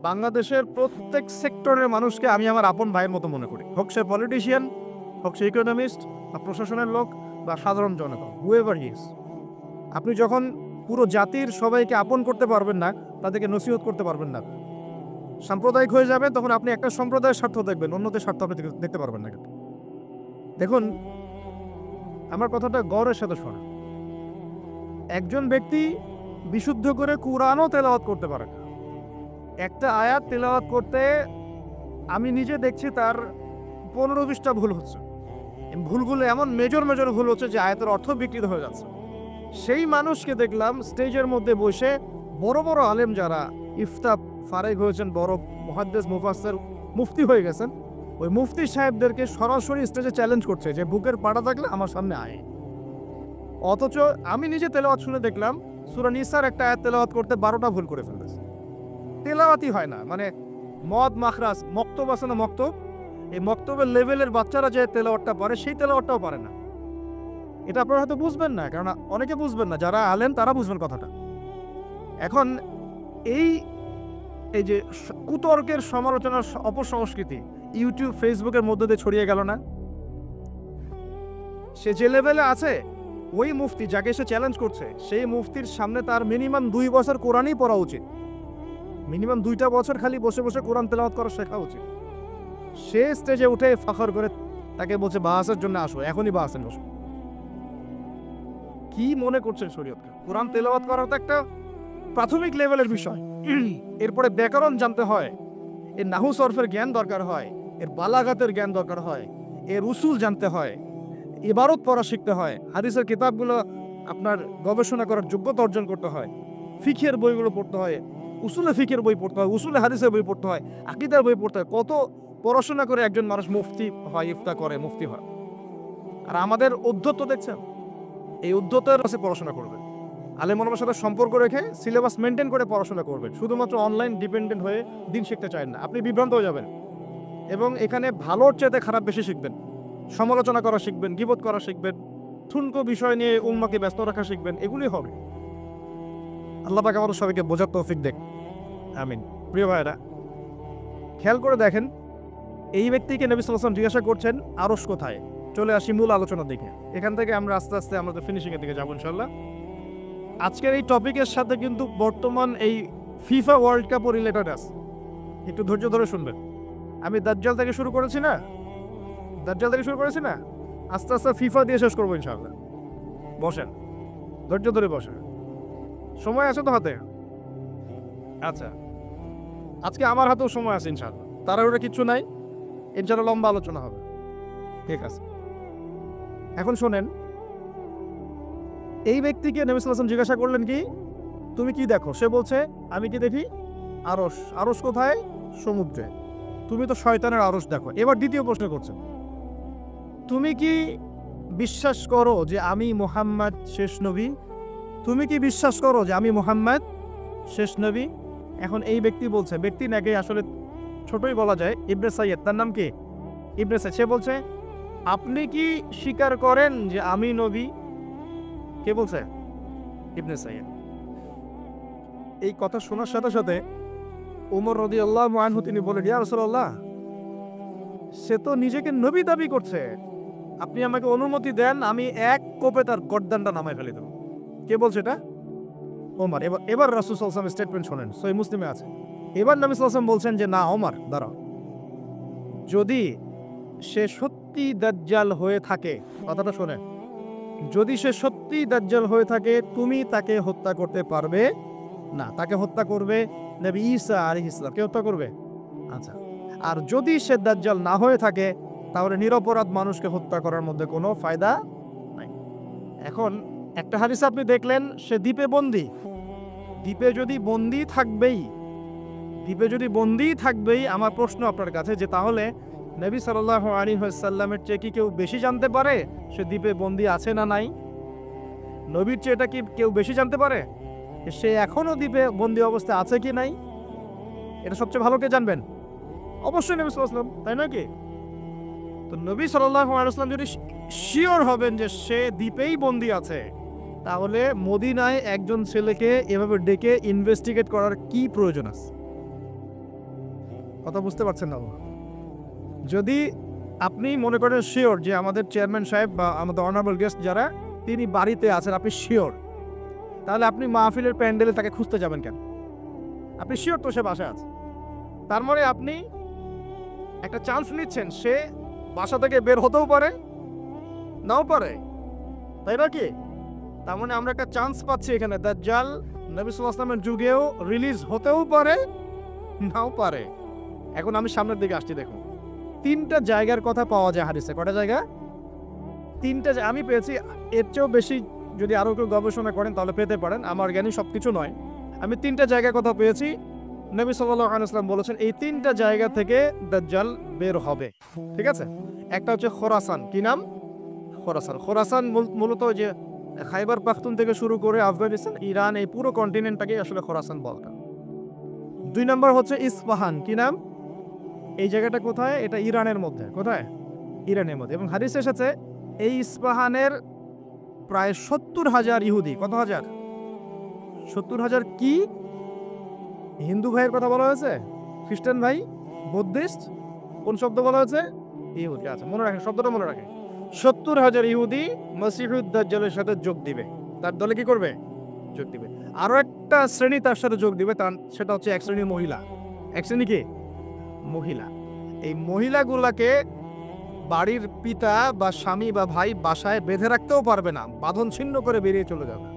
বাংলাদেশের প্রত্যেক সেক্টরের মানুষকে আমি আমার আপন ভাইয়ের মতো মনে করি, হোক সে পলিটিশিয়ান, হোক সে ইকোনমিস্ট বা প্রশাসনের লোক বা সাধারণ জনগণ, হুএভার হি ইজ। আপনি যখন পুরো জাতির সবাইকে আপন করতে পারবেন না, তাদেরকে নসিহত করতে পারবেন না, সাম্প্রদায়িক হয়ে যাবে, তখন আপনি একটা সম্প্রদায়ের স্বার্থ দেখবেন, অন্যদের স্বার্থ আপনি দেখতে পারবেন না। দেখুন, আমার কথাটা গৌরবের সাথে শোনা। একজন ব্যক্তি বিশুদ্ধ করে কুরআনও তেলাওয়াত করতে পারে না। একটা আয়াত তেলাওয়াত করতে আমি নিজে দেখছি তার 15-20টা ভুল হচ্ছে। ভুলগুলো এমন মেজর ভুল হচ্ছে যে আয়াতের অর্থ বিকৃত হয়ে যাচ্ছে। সেই মানুষকে দেখলাম স্টেজের মধ্যে বসে বড় বড় আলেম যারা ইফতা ফারেগ হয়েছেন, বড় মুহাদ্দিস মুফাসসির মুফতি হয়ে গেছেন, ওই মুফতি সাহেবদেরকে সরাসরি স্টেজে চ্যালেঞ্জ করছে যে বুকের পাটা থাকলে আমার সামনে আয়। অথচ আমি নিজে তেলাওয়াত শুনে দেখলাম সূরা নিসার একটা আয়াত তেলাওয়াত করতে 12টা ভুল করে ফেলেছে। তেলাওয়াতই হয় না, মানে মদ মাখরাজ মক্তব আছে না, মক্তব, এই মক্তবের লেভেলের বাচ্চারা যে তেলাওয়াতটা পারে সেই তেলাওয়াতটাও পারে না। এটা আপনারা হয়তো বুঝবেন না, কারণ অনেকে বুঝবেন না, যারা আলেম তারা বুঝবেন কথাটা। এখন এই এই যে কুতর্কের সমালোচনার অপসংস্কৃতি ইউটিউব ফেসবুকের মধ্যে দিয়ে ছড়িয়ে গেল না? সে যে লেভেলে আছে, ওই মুফতি যাকে সে চ্যালেঞ্জ করছে সেই মুফতির সামনে তার মিনিমাম 2 বছর কোরআনই পড়া উচিত, মিনিমাম 2টা বছর খালি বসে বসে কোরআন তেলাওয়াত করা শেখা উচিত। সে স্টেজে উঠে ফখর করে তাকে বলছে বাহাসের জন্য আসো, এখনই বাহাসেন বসো। কি মনে করছেন শরীয়তকে? কোরআন তেলাওয়াত করা তো একটা প্রাথমিক লেভেলের বিষয়। এরপরে ব্যাকরণ জানতে হয়, এর নাহু সরফের জ্ঞান দরকার হয়, এর বালাগাতের জ্ঞান দরকার হয়, এর উসুল জানতে হয়, ইবারত পড়া শিখতে হয়, হাদিসের কিতাবগুলো আপনার গবেষণা করার যোগ্যতা অর্জন করতে হয়, ফিকের বইগুলো পড়তে হয়, উসুলে ফিকের বই পড়তে হয়, উসুলে হাদিসের বই পড়তে হয়, আকীদার বই পড়তে হয়। কত পড়াশোনা করে একজন মানুষ মুফতি হয়, ইফতা করে, মুফতি হয়। আর আমাদের উদ্ধত্ত দেখছেন, এই উদ্ধতের কাছে পড়াশোনা করবেন, আলেম ওলামার সাথে সম্পর্ক রেখে সিলেবাস মেনটেন করে পড়াশোনা করবেন। শুধুমাত্র অনলাইন ডিপেন্ডেন্ট হয়ে দিন শিখতে চান না, আপনি বিভ্রান্ত হয়ে যাবেন। এবং এখানে ভালোর চাইতে খারাপ বেশি শিখবেন, সমালোচনা করা শিখবেন, গীবত করা শিখবেন, ঠুনকো বিষয় নিয়ে উম্মাকে ব্যস্ত রাখা শিখবেন, এগুলি হবে। আল্লাহ পাক আমাদের সবাইকে বোঝার তৌফিক দেন, আমিন। প্রিয় ভাইরা, খেয়াল করে দেখেন, এই ব্যক্তিকে নবী সাল্লাল্লাহু আলাইহি ওয়াসাল্লাম জিজ্ঞাসা করছেন আরশ কোথায়। চলে আসি মূল আলোচনার দিকে। এখান থেকে আমরা আস্তে আস্তে আমাদের ফিনিশিংয়ের দিকে যাবো ইনশাআল্লাহ। আজকের এই টপিকের সাথে কিন্তু বর্তমান এই ফিফা ওয়ার্ল্ড কাপও রিলেটেড আছে, একটু ধৈর্য ধরে শুনবেন। আমি দাজ্জাল থেকে শুরু করেছি না, আস্তে আস্তে ফিফা দিয়ে শেষ করবো ইনশাআল্লাহ। বসেন, ধৈর্য ধরে বসেন, সময় আছে তো হাতে? আচ্ছা, আজকে আমার হাতেও সময় আছে ইনশাআল্লাহ, তাড়াহুড়ো কিচ্ছু নাই, ইনশাআল্লাহ লম্বা আলোচনা হবে, ঠিক আছে? এখন শোনেন, এই ব্যক্তিকে নবী সাল্লাল্লাহু আলাইহি ওয়াসাল্লাম জিজ্ঞাসা করলেন কি তুমি কি দেখো? সে বলছে আমি কি দেখি? আরশ। আরশ কোথায়? সমুদ্রে। তুমি তো শয়তানের আরশ দেখো। এবার দ্বিতীয় প্রশ্ন করছে, তুমি কি বিশ্বাস করো যে আমি মুহাম্মদ শেষ নবী? তুমি কি বিশ্বাস করো যে আমি মুহাম্মদ শেষ নবী? এখন এই ব্যক্তি বলছে, ব্যক্তি নাকি আসলে ছোটই বলা যায়, ইবনে সাইয়্যিদ, তার নাম কি? ইবনে সাইয়্যিদ। সে বলছে আপনি কি স্বীকার করেন যে আমি নবী? কে বলছে? ইবনে সাইয়্যিদ। এই কথা শোনার সাথে সাথে ওমর রাদিয়াল্লাহু আনহু তিনি বলেন, ইয়া রাসূলুল্লাহ, সে তো নিজেকে নবী দাবি করছে, আপনি আমাকে অনুমতি দেন, আমি এক কোপে তার গর্দানটা নামায় ফেলে দেব। কে বলছে এটা? ওমর। এবার রাসূল সাল্লাল্লাহু আলাইহি ওয়াসাল্লাম স্টেটমেন্ট শোনেন, সহিহ মুসলিমে আছে। এবার নবী সাল্লাল্লাহু আলাইহি ওয়াসাল্লাম বলছেন যে না ওমর দাঁড়াও, যদি সে সত্যি দাজ্জাল হয়ে থাকে, কথাটা শোনেন, যদি সে সত্যি দাজ্জাল হয়ে থাকে তুমি তাকে হত্যা করতে পারবে না, তাকে হত্যা করবে নবী ঈসা আলাইহিস সালাম। কে হত্যা করবে? আচ্ছা, আর যদি সে দাজ্জাল না হয়ে থাকে তাহলে নিরপরাধ মানুষকে হত্যা করার মধ্যে কোনো ফায়দা নাই। এখন একটা হাদিসে আপনি দেখলেন সে দ্বীপে বন্দী, দ্বীপে যদি বন্দী থাকবেই, আমার প্রশ্ন আপনার কাছে যে তাহলে নবী সাল্লাল্লাহু আলাইহি ওয়াসাল্লামের চেয়ে কি কেউ বেশি জানতে পারে সে দ্বীপে বন্দী আছে না নাই? নবীর চেয়ে এটা কি কেউ বেশি জানতে পারে সে এখনো দ্বীপে বন্দী অবস্থায় আছে কি নাই? এটা সবচেয়ে ভালো কে জানবেন? অবশ্যই নবী সাল্লাল্লাহু আলাইহি ওয়াসাল্লাম, তাই না কি? তো নবী সাল্লাল্লাহু আলাইহি ওয়াসাল্লাম যদি শিওর হবেন যে সে দ্বীপেই বন্দী আছে, তাহলে মদিনায় একজন ছেলেকে এভাবে ডেকে ইনভেস্টিগেট করার কি প্রয়োজন আছে? কথা বুঝতে পারছেন না? যদি আপনি মনে করেন শিওর যে আমাদের চেয়ারম্যান সাহেব বা আমাদের অনারেবল গেস্ট যারা তিনি বাড়িতে আছেন, আপনি শিওর, তাহলে আপনি মাহফিলের প্যান্ডেলে তাকে খুঁজতে যাবেন কেন? আপনি শিওর তো সে বাসায় আছে, তার মানে আপনি একটা চান্স নিচ্ছেন, সে বাসা থেকে বের হতেও পারে নাও পারে, তাই না কি? তার মানে আমরা একটা চান্স পাচ্ছি এখানে, দাজ্জাল নবী সাল্লাল্লাহু আলাইহি ওয়াসাল্লামের যুগেও রিলিজ হতেও পারে নাও পারে। এখন আমি সামনের দিকে আসছি, দেখুন 3টা জায়গার কথা পাওয়া যায় হাদিসে। কয়টা জায়গা? 3টা আমি পেয়েছি, এর চেয়েও বেশি যদি আরও কেউ গবেষণা করেন তাহলে পেতে পারেন, আমার জ্ঞানী সব কিছু নয়। আমি 3টা জায়গার কথা পেয়েছি, নবী সাল্লাল্লাহু আলাইহি ওয়াসাল্লাম বলেছেন এই 3টা জায়গা থেকে দাজ্জাল বের হবে, ঠিক আছে? একটা হচ্ছে খোরাসান। কি নাম? খোরাসান। খোরাসান মূলত যে খাইবার পাখতুন থেকে শুরু করে আফগানিস্তান, ইরান, এই পুরো কন্টিনেন্টটাকে আসলে খোরাসান বলতা। 2 নম্বর হচ্ছে ইস্পাহান। কি নাম? এই জায়গাটা কোথায়? এটা ইরানের মধ্যে। কোথায়? ইরানের মধ্যে। এবং হাদিসে এসেছে এই ইস্পাহানের প্রায় 70,000 ইহুদি। কত হাজার? 70,000 কি? হিন্দু ভাইয়ের কথা বলা হয়েছে, খ্রিস্টান ভাই, বুদ্ধিস্ট, কোন শব্দ বলা হয়েছে? ইহুদি। আচ্ছা, মনে রাখেন, শব্দটা মনে রাখেন। 70,000 ইহুদি মসিহুদ দাজ্জালের সাথে যোগ দিবে, তার দলে কি করবে? যোগ দিবে। আরো একটা শ্রেণী তার সাথে যোগ দিবে, সেটা হচ্ছে এক শ্রেণীর মহিলা। এক শ্রেণী কি? মহিলা। এই মহিলাগুলাকে বাড়ির পিতা বা স্বামী বা ভাই বাসায় বেঁধে রাখতেও পারবে না, বাঁধন ছিন্ন করে বেরিয়ে চলে যাবে।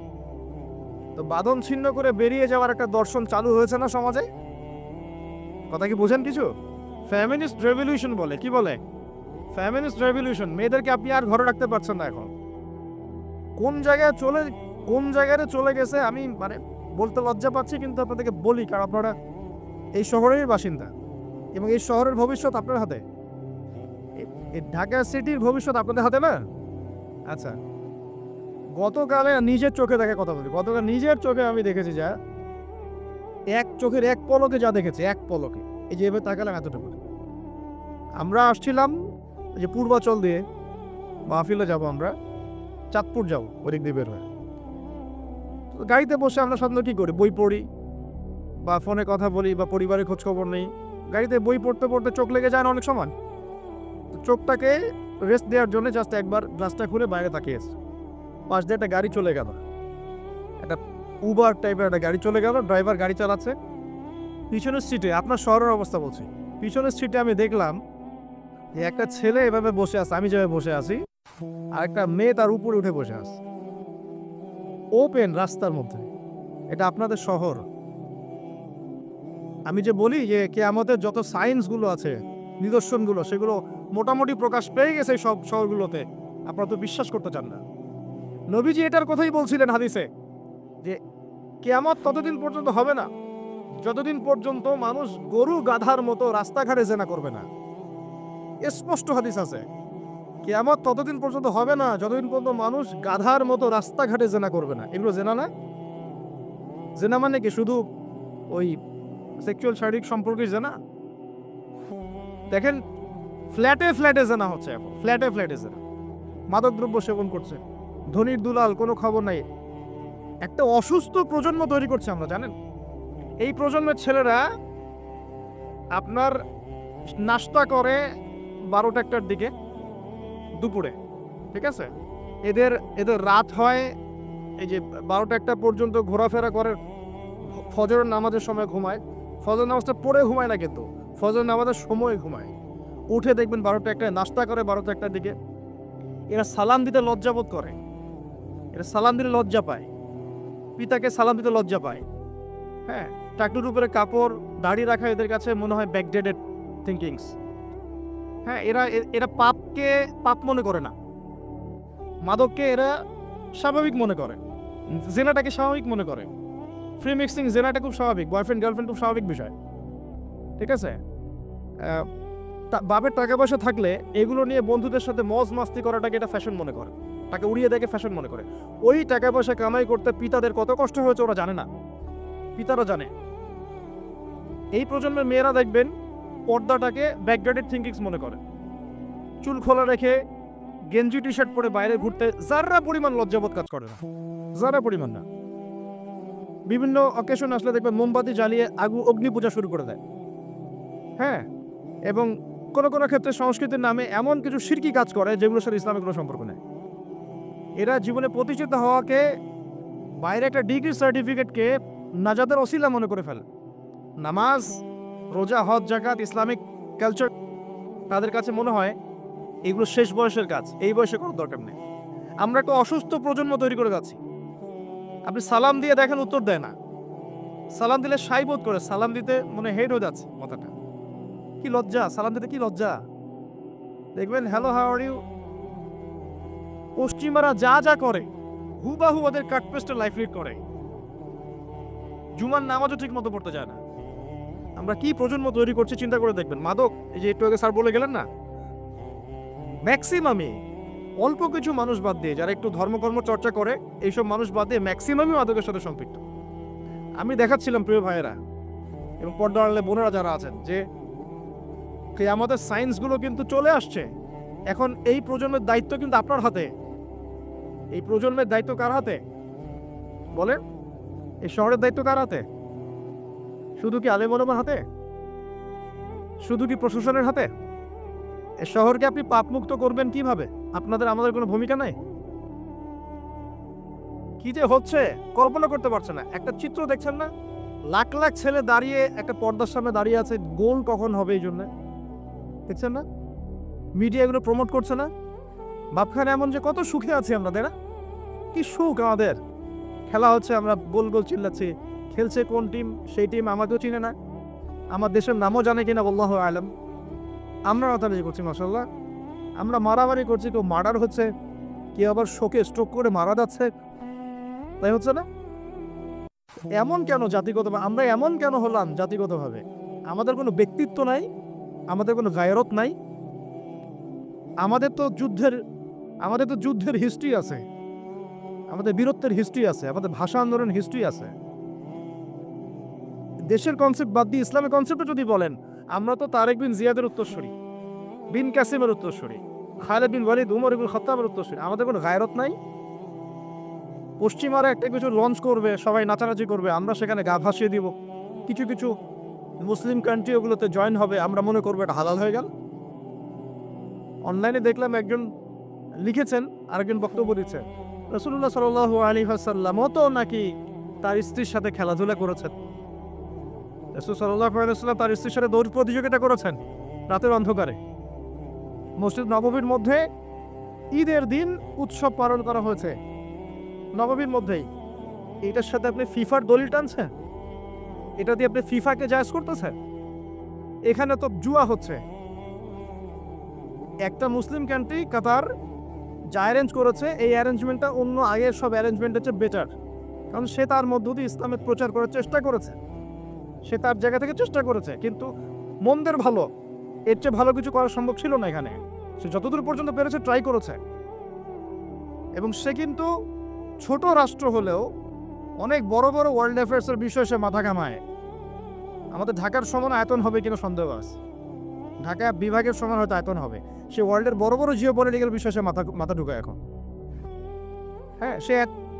তো বাঁধন ছিন্ন করে বেরিয়ে যাওয়ার একটা দর্শন চালু হয়েছে না সমাজে? কথা কি বোঝেন কিছু? ফ্যামিনিস্ট রেভলিউশন বলে। কি বলে? Feminist revolution. মেয়েদেরকে আপনি আর ঘরে রাখতে পারছেন না এখন। কোন জায়গায় চলে গেছে আমি মানে বলতে লজ্জা পাচ্ছি, কিন্তু আপনাদেরকে বলি, কারণ আপনারা এই শহরের বাসিন্দা এবং এই শহরের ভবিষ্যৎ আপনার হাতে। এই ঢাকা সিটির ভবিষ্যৎ আপনাদের হাতে না? আচ্ছা, গতকালে নিজের চোখে দেখে কথা বলি, গতকাল নিজের চোখে আমি দেখেছি যা, এক চোখের এক পলকে যা দেখেছি, এক পলকে, এই যে এবার তাকালাম এতটুকু। আমরা আসছিলাম যে পূর্বাচল দিয়ে মাহফিলে যাব, আমরা চাঁদপুর যাবো, ওদিক দিয়ে বের হয়ে। গাড়িতে বসে আমরা সাধারণত কী করি? বই পড়ি বা ফোনে কথা বলি বা পরিবারের খোঁজখবর নেই। গাড়িতে বই পড়তে পড়তে চোখ লেগে যায় না অনেক সময়? তো চোখটাকে রেস্ট দেওয়ার জন্য জাস্ট একবার গ্লাসটা খুলে বাইরে তাকিয়েছে। পাশ দিয়ে একটা গাড়ি চলে গেল, একটা উবার টাইপের একটা গাড়ি চলে গেল, ড্রাইভার গাড়ি চালাচ্ছে। পিছনের সিটে, আপনার শহরের অবস্থা বলছি, পিছনের সিটে আমি দেখলাম যে একটা ছেলে এভাবে বসে আছে, আমি যেভাবে বসে আছি, আর একটা মেয়ে তার উপরে উঠে বসে আছে ওপেন রাস্তার মধ্যে। এটা আপনাদের শহর। আমি যে বলি যে কিয়ামতের যত সায়েন্সগুলো আছে, নিদর্শনগুলো, সেগুলো মোটামুটি প্রকাশ পেয়ে গেছে সব শহরগুলোতে, আপনারা তো বিশ্বাস করতে চান না। নবীজি এটার কথাই বলছিলেন হাদিসে, যে কিয়ামত ততদিন পর্যন্ত হবে না যতদিন পর্যন্ত মানুষ গরু গাধার মতো রাস্তাঘাটে জেনা করবে না। স্পষ্ট হাদিস আছে, কিয়ামত ততদিন পর্যন্ত হবে না যতদিন পর্যন্ত মানুষ গাধার মতো রাস্তাঘাটে জেনা করবে না। এগুলো জেনা না? জেনা মানে কি শুধু ওই সেক্সুয়াল শারীরিক সম্পর্কে জেনা? দেখেন, ফ্ল্যাটে ফ্ল্যাটে জেনা হচ্ছে এখন, ফ্ল্যাটে ফ্ল্যাটে জেনা। মাদকদ্রব্য সেবন করছে, ধনীর দুলাল, কোনো খবর নাই। একটা অসুস্থ প্রজন্ম তৈরি করছে আমরা, জানেন? এই প্রজন্মের ছেলেরা আপনার নাস্তা করে 12টা-1টার দিকে দুপুরে, ঠিক আছে? এদের রাত হয় এই যে 12টা-1টা পর্যন্ত ঘোরাফেরা করে, ফজরের নামাজের সময় ঘুমায়। ফজর নামাজটা পড়ে ঘুমায় না, কিন্তু ফজর নামাজের সময় ঘুমায়। উঠে দেখবেন 12টা-1টায় নাস্তা করে 12টা-1টার দিকে। এরা সালাম দিতে লজ্জাবোধ করে, এরা সালাম দিতে লজ্জা পায়, পিতাকে সালাম দিতে লজ্জা পায়। হ্যাঁ, টাকলুর উপরে কাপড়, দাড়ি রাখা এদের কাছে মনে হয় ব্যাকডেটেড থিঙ্কিংস। হ্যাঁ, এরা পাপকে পাপ মনে করে না, মাদককে এরা স্বাভাবিক মনে করে, জেনাটাকে স্বাভাবিক মনে করে। ফ্রি মিক্সিং, জেনাটা খুব স্বাভাবিক, বয়ফ্রেন্ড গার্লফ্রেন্ড খুব স্বাভাবিক বিষয়, ঠিক আছে? বাপের টাকা পয়সা থাকলে এগুলো নিয়ে বন্ধুদের সাথে মজ মাস্তি করাটাকে এটা ফ্যাশন মনে করে, তাকে উড়িয়ে দেখে ফ্যাশন মনে করে। ওই টাকা পয়সা কামাই করতে পিতাদের কত কষ্ট হয়েছে ওরা জানে না, পিতারা জানে। এই প্রজন্মের মেয়েরা দেখবেন পর্দাটাকে ব্যাকগ্রাউন্ডেড থিঙ্কিংস মনে করে, চুল খোলা রেখে গেঞ্জি টি শার্ট পরে বাইরে ঘুরতে যারা পরিমাণ লজ্জাবোধ কাজ করে না, যারা পরিমাণ না। বিভিন্ন অকেশন আসলে দেখবেন মোমবাতি জ্বালিয়ে অগ্নি পূজা শুরু করে দেয়। হ্যাঁ, এবং কোনো কোনো ক্ষেত্রে সংস্কৃতির নামে এমন কিছু শিরকি কাজ করে যেগুলোর সাথে ইসলামের কোনো সম্পর্ক নেই। এরা জীবনে প্রতিষ্ঠিত হওয়াকে, বাইরে একটা ডিগ্রি সার্টিফিকেটকে নাজাতের ওসিলা মনে করে ফেলে। নামাজ, রোজা, হজ, জাকাত, ইসলামিক কালচার তাদের কাছে মনে হয় এগুলো শেষ বয়সের কাজ, এই বয়সে কোনো দরকার নেই। আমরা একটা অসুস্থ প্রজন্ম তৈরি করে যাচ্ছি। আপনি সালাম দিয়ে দেখেন উত্তর দেয় না, সালাম দিলে সাই বোধ করে, সালাম দিতে মনে হেড হয়ে যাচ্ছে মাথাটা। কি লজ্জা, সালাম দিতে কি লজ্জা! দেখবেন হ্যালো হাউ আর ইউ, পশ্চিমারা যা যা করে হুবাহু ওদের কাটপেস্টের লাইফ লিড করে। জুমার নামাজও ঠিক মতো পড়তে যায় না। আমরা কি প্রজন্ম তৈরি করছি চিন্তা করে দেখবেন। মাদক, এই যে একটু আগে স্যার বলে গেলেন না, ম্যাক্সিমামই, অল্প কিছু মানুষ বাদ দিয়ে যারা একটু ধর্মকর্ম চর্চা করে, এইসব মানুষ বাদ দিয়ে ম্যাক্সিমামই মাদকের সাথে সম্পৃক্ত। আমি দেখাচ্ছিলাম প্রিয় ভাইয়েরা এবং পর্দার আড়ালে বোনেরা যারা আছেন, যে আমাদের সায়েন্সগুলো কিন্তু চলে আসছে এখন। এই প্রজন্মের দায়িত্ব কিন্তু আপনার হাতে। এই প্রজন্মের দায়িত্ব কার হাতে বলেন? এই শহরের দায়িত্ব কার হাতে? শুধু কি আলেম ওলামার হাতে? শুধু কি প্রশাসনের হাতে? এ শহরকে আপনি পাপমুক্ত করবেন কিভাবে? আপনাদের আমাদের কোনো ভূমিকা নাই? কি যে হচ্ছে কল্পনা করতে পারছে না। একটা চিত্র দেখছেন না, লাখ লাখ ছেলে দাঁড়িয়ে একটা পর্দার সামনে দাঁড়িয়ে আছে, গোল কখন হবে এই জন্য দেখছেন না? মিডিয়া এগুলো প্রমোট করছে না? ভাবখানে এমন যে কত সুখে আছি আমরা, তাই না? কি সুখ আমাদের, খেলা হচ্ছে, আমরা গোল গোল চিল্লাচ্ছি, খেলছে কোন টিম সেই টিম আমাকেও চিনে না, আমার দেশের নামও জানে কিনা আল্লাহু আলাম। আমরা রাতারাতি করছি মাশাআল্লাহ, আমরা মারামারি করছি, কেউ মার্ডার হচ্ছে, কেউ আবার শোকে স্ট্রোক করে মারা যাচ্ছে, তাই হচ্ছে না? এমন কেন জাতিগতভাবে আমরা এমন কেন হলাম জাতিগতভাবে? আমাদের কোনো ব্যক্তিত্ব নাই, আমাদের কোনো গায়রত নাই, আমাদের তো যুদ্ধের হিস্ট্রি আছে, আমাদের বীরত্বের হিস্ট্রি আছে, আমাদের ভাষা আন্দোলন হিস্ট্রি আছে। দেশের কনসেপ্ট বাদ দিয়ে ইসলামের কনসেপ্টে যদি বলেন, আমরা তো তারেক বিন জিয়াদের উত্তরসূরি, বিন কাসিমের উত্তরসূরি, খালেদ বিন ওয়ালিদ, উমর ইবনুল খাত্তাবের উত্তরসূরি। আমাদের কোনো গায়রত নাই? পশ্চিমারা একটা কিছু লঞ্চ করবে, সবাই নাচানাচি করবে, আমরা সেখানে গা ভাসিয়ে দিব। কিছু কিছু মুসলিম কান্ট্রি ওগুলোতে জয়েন হবে, আমরা মনে করবো এটা হালাল হয়ে গেল। অনলাইনে দেখলাম একজন লিখেছেন, আরেকজন বক্তব্য দিচ্ছেন, রাসূলুল্লাহ সাল্লাল্লাহু আলাইহি ওয়াসাল্লামও তো নাকি তার স্ত্রীর সাথে খেলাধুলা করেছেন। রাসূল সাল্লাল্লাহু আলাইহি ওয়াসাল্লাম তার স্ত্রীর সাথে দৌড় প্রতিযোগিতা করেছেন রাতের অন্ধকারে। মসজিদ নববীর মধ্যে ঈদের দিন উৎসব পালন করা হয়েছে নববীর মধ্যেই। এটার সাথে আপনি ফিফার দলিল টানছেন? এটা দিয়ে আপনি ফিফাকে জায়েজ করতেছেন? এখানে তো জুয়া হচ্ছে। একটা মুসলিম কান্ট্রি কাতার যা অ্যারেঞ্জ করেছে, এই অ্যারেঞ্জমেন্টটা অন্য আগের সব অ্যারেঞ্জমেন্টের চেয়ে বেটার, কারণ সে তার মধ্য দিয়ে ইসলামের প্রচার করার চেষ্টা করেছে, সে তার জায়গা থেকে চেষ্টা করেছে, কিন্তু মন্দের ভালো, এর চেয়ে ভালো কিছু করা সম্ভব ছিল না এখানে। সে যতদূর পর্যন্ত পেরেছে ট্রাই করেছে, এবং সে কিন্তু ছোট রাষ্ট্র হলেও অনেক বড় বড় ওয়ার্ল্ড অ্যাফেয়ার্সের বিষয়ে সে মাথা ঘামায়। আমাদের ঢাকার সমান আয়তন হবে কিনা সন্দেহ আছে, ঢাকা বিভাগের সমান হয়তো আয়তন হবে। সে ওয়ার্ল্ডের বড় বড় জিও পলিটিক্যাল বিষয়ে সে মাথা ঢুকায় এখন। হ্যাঁ,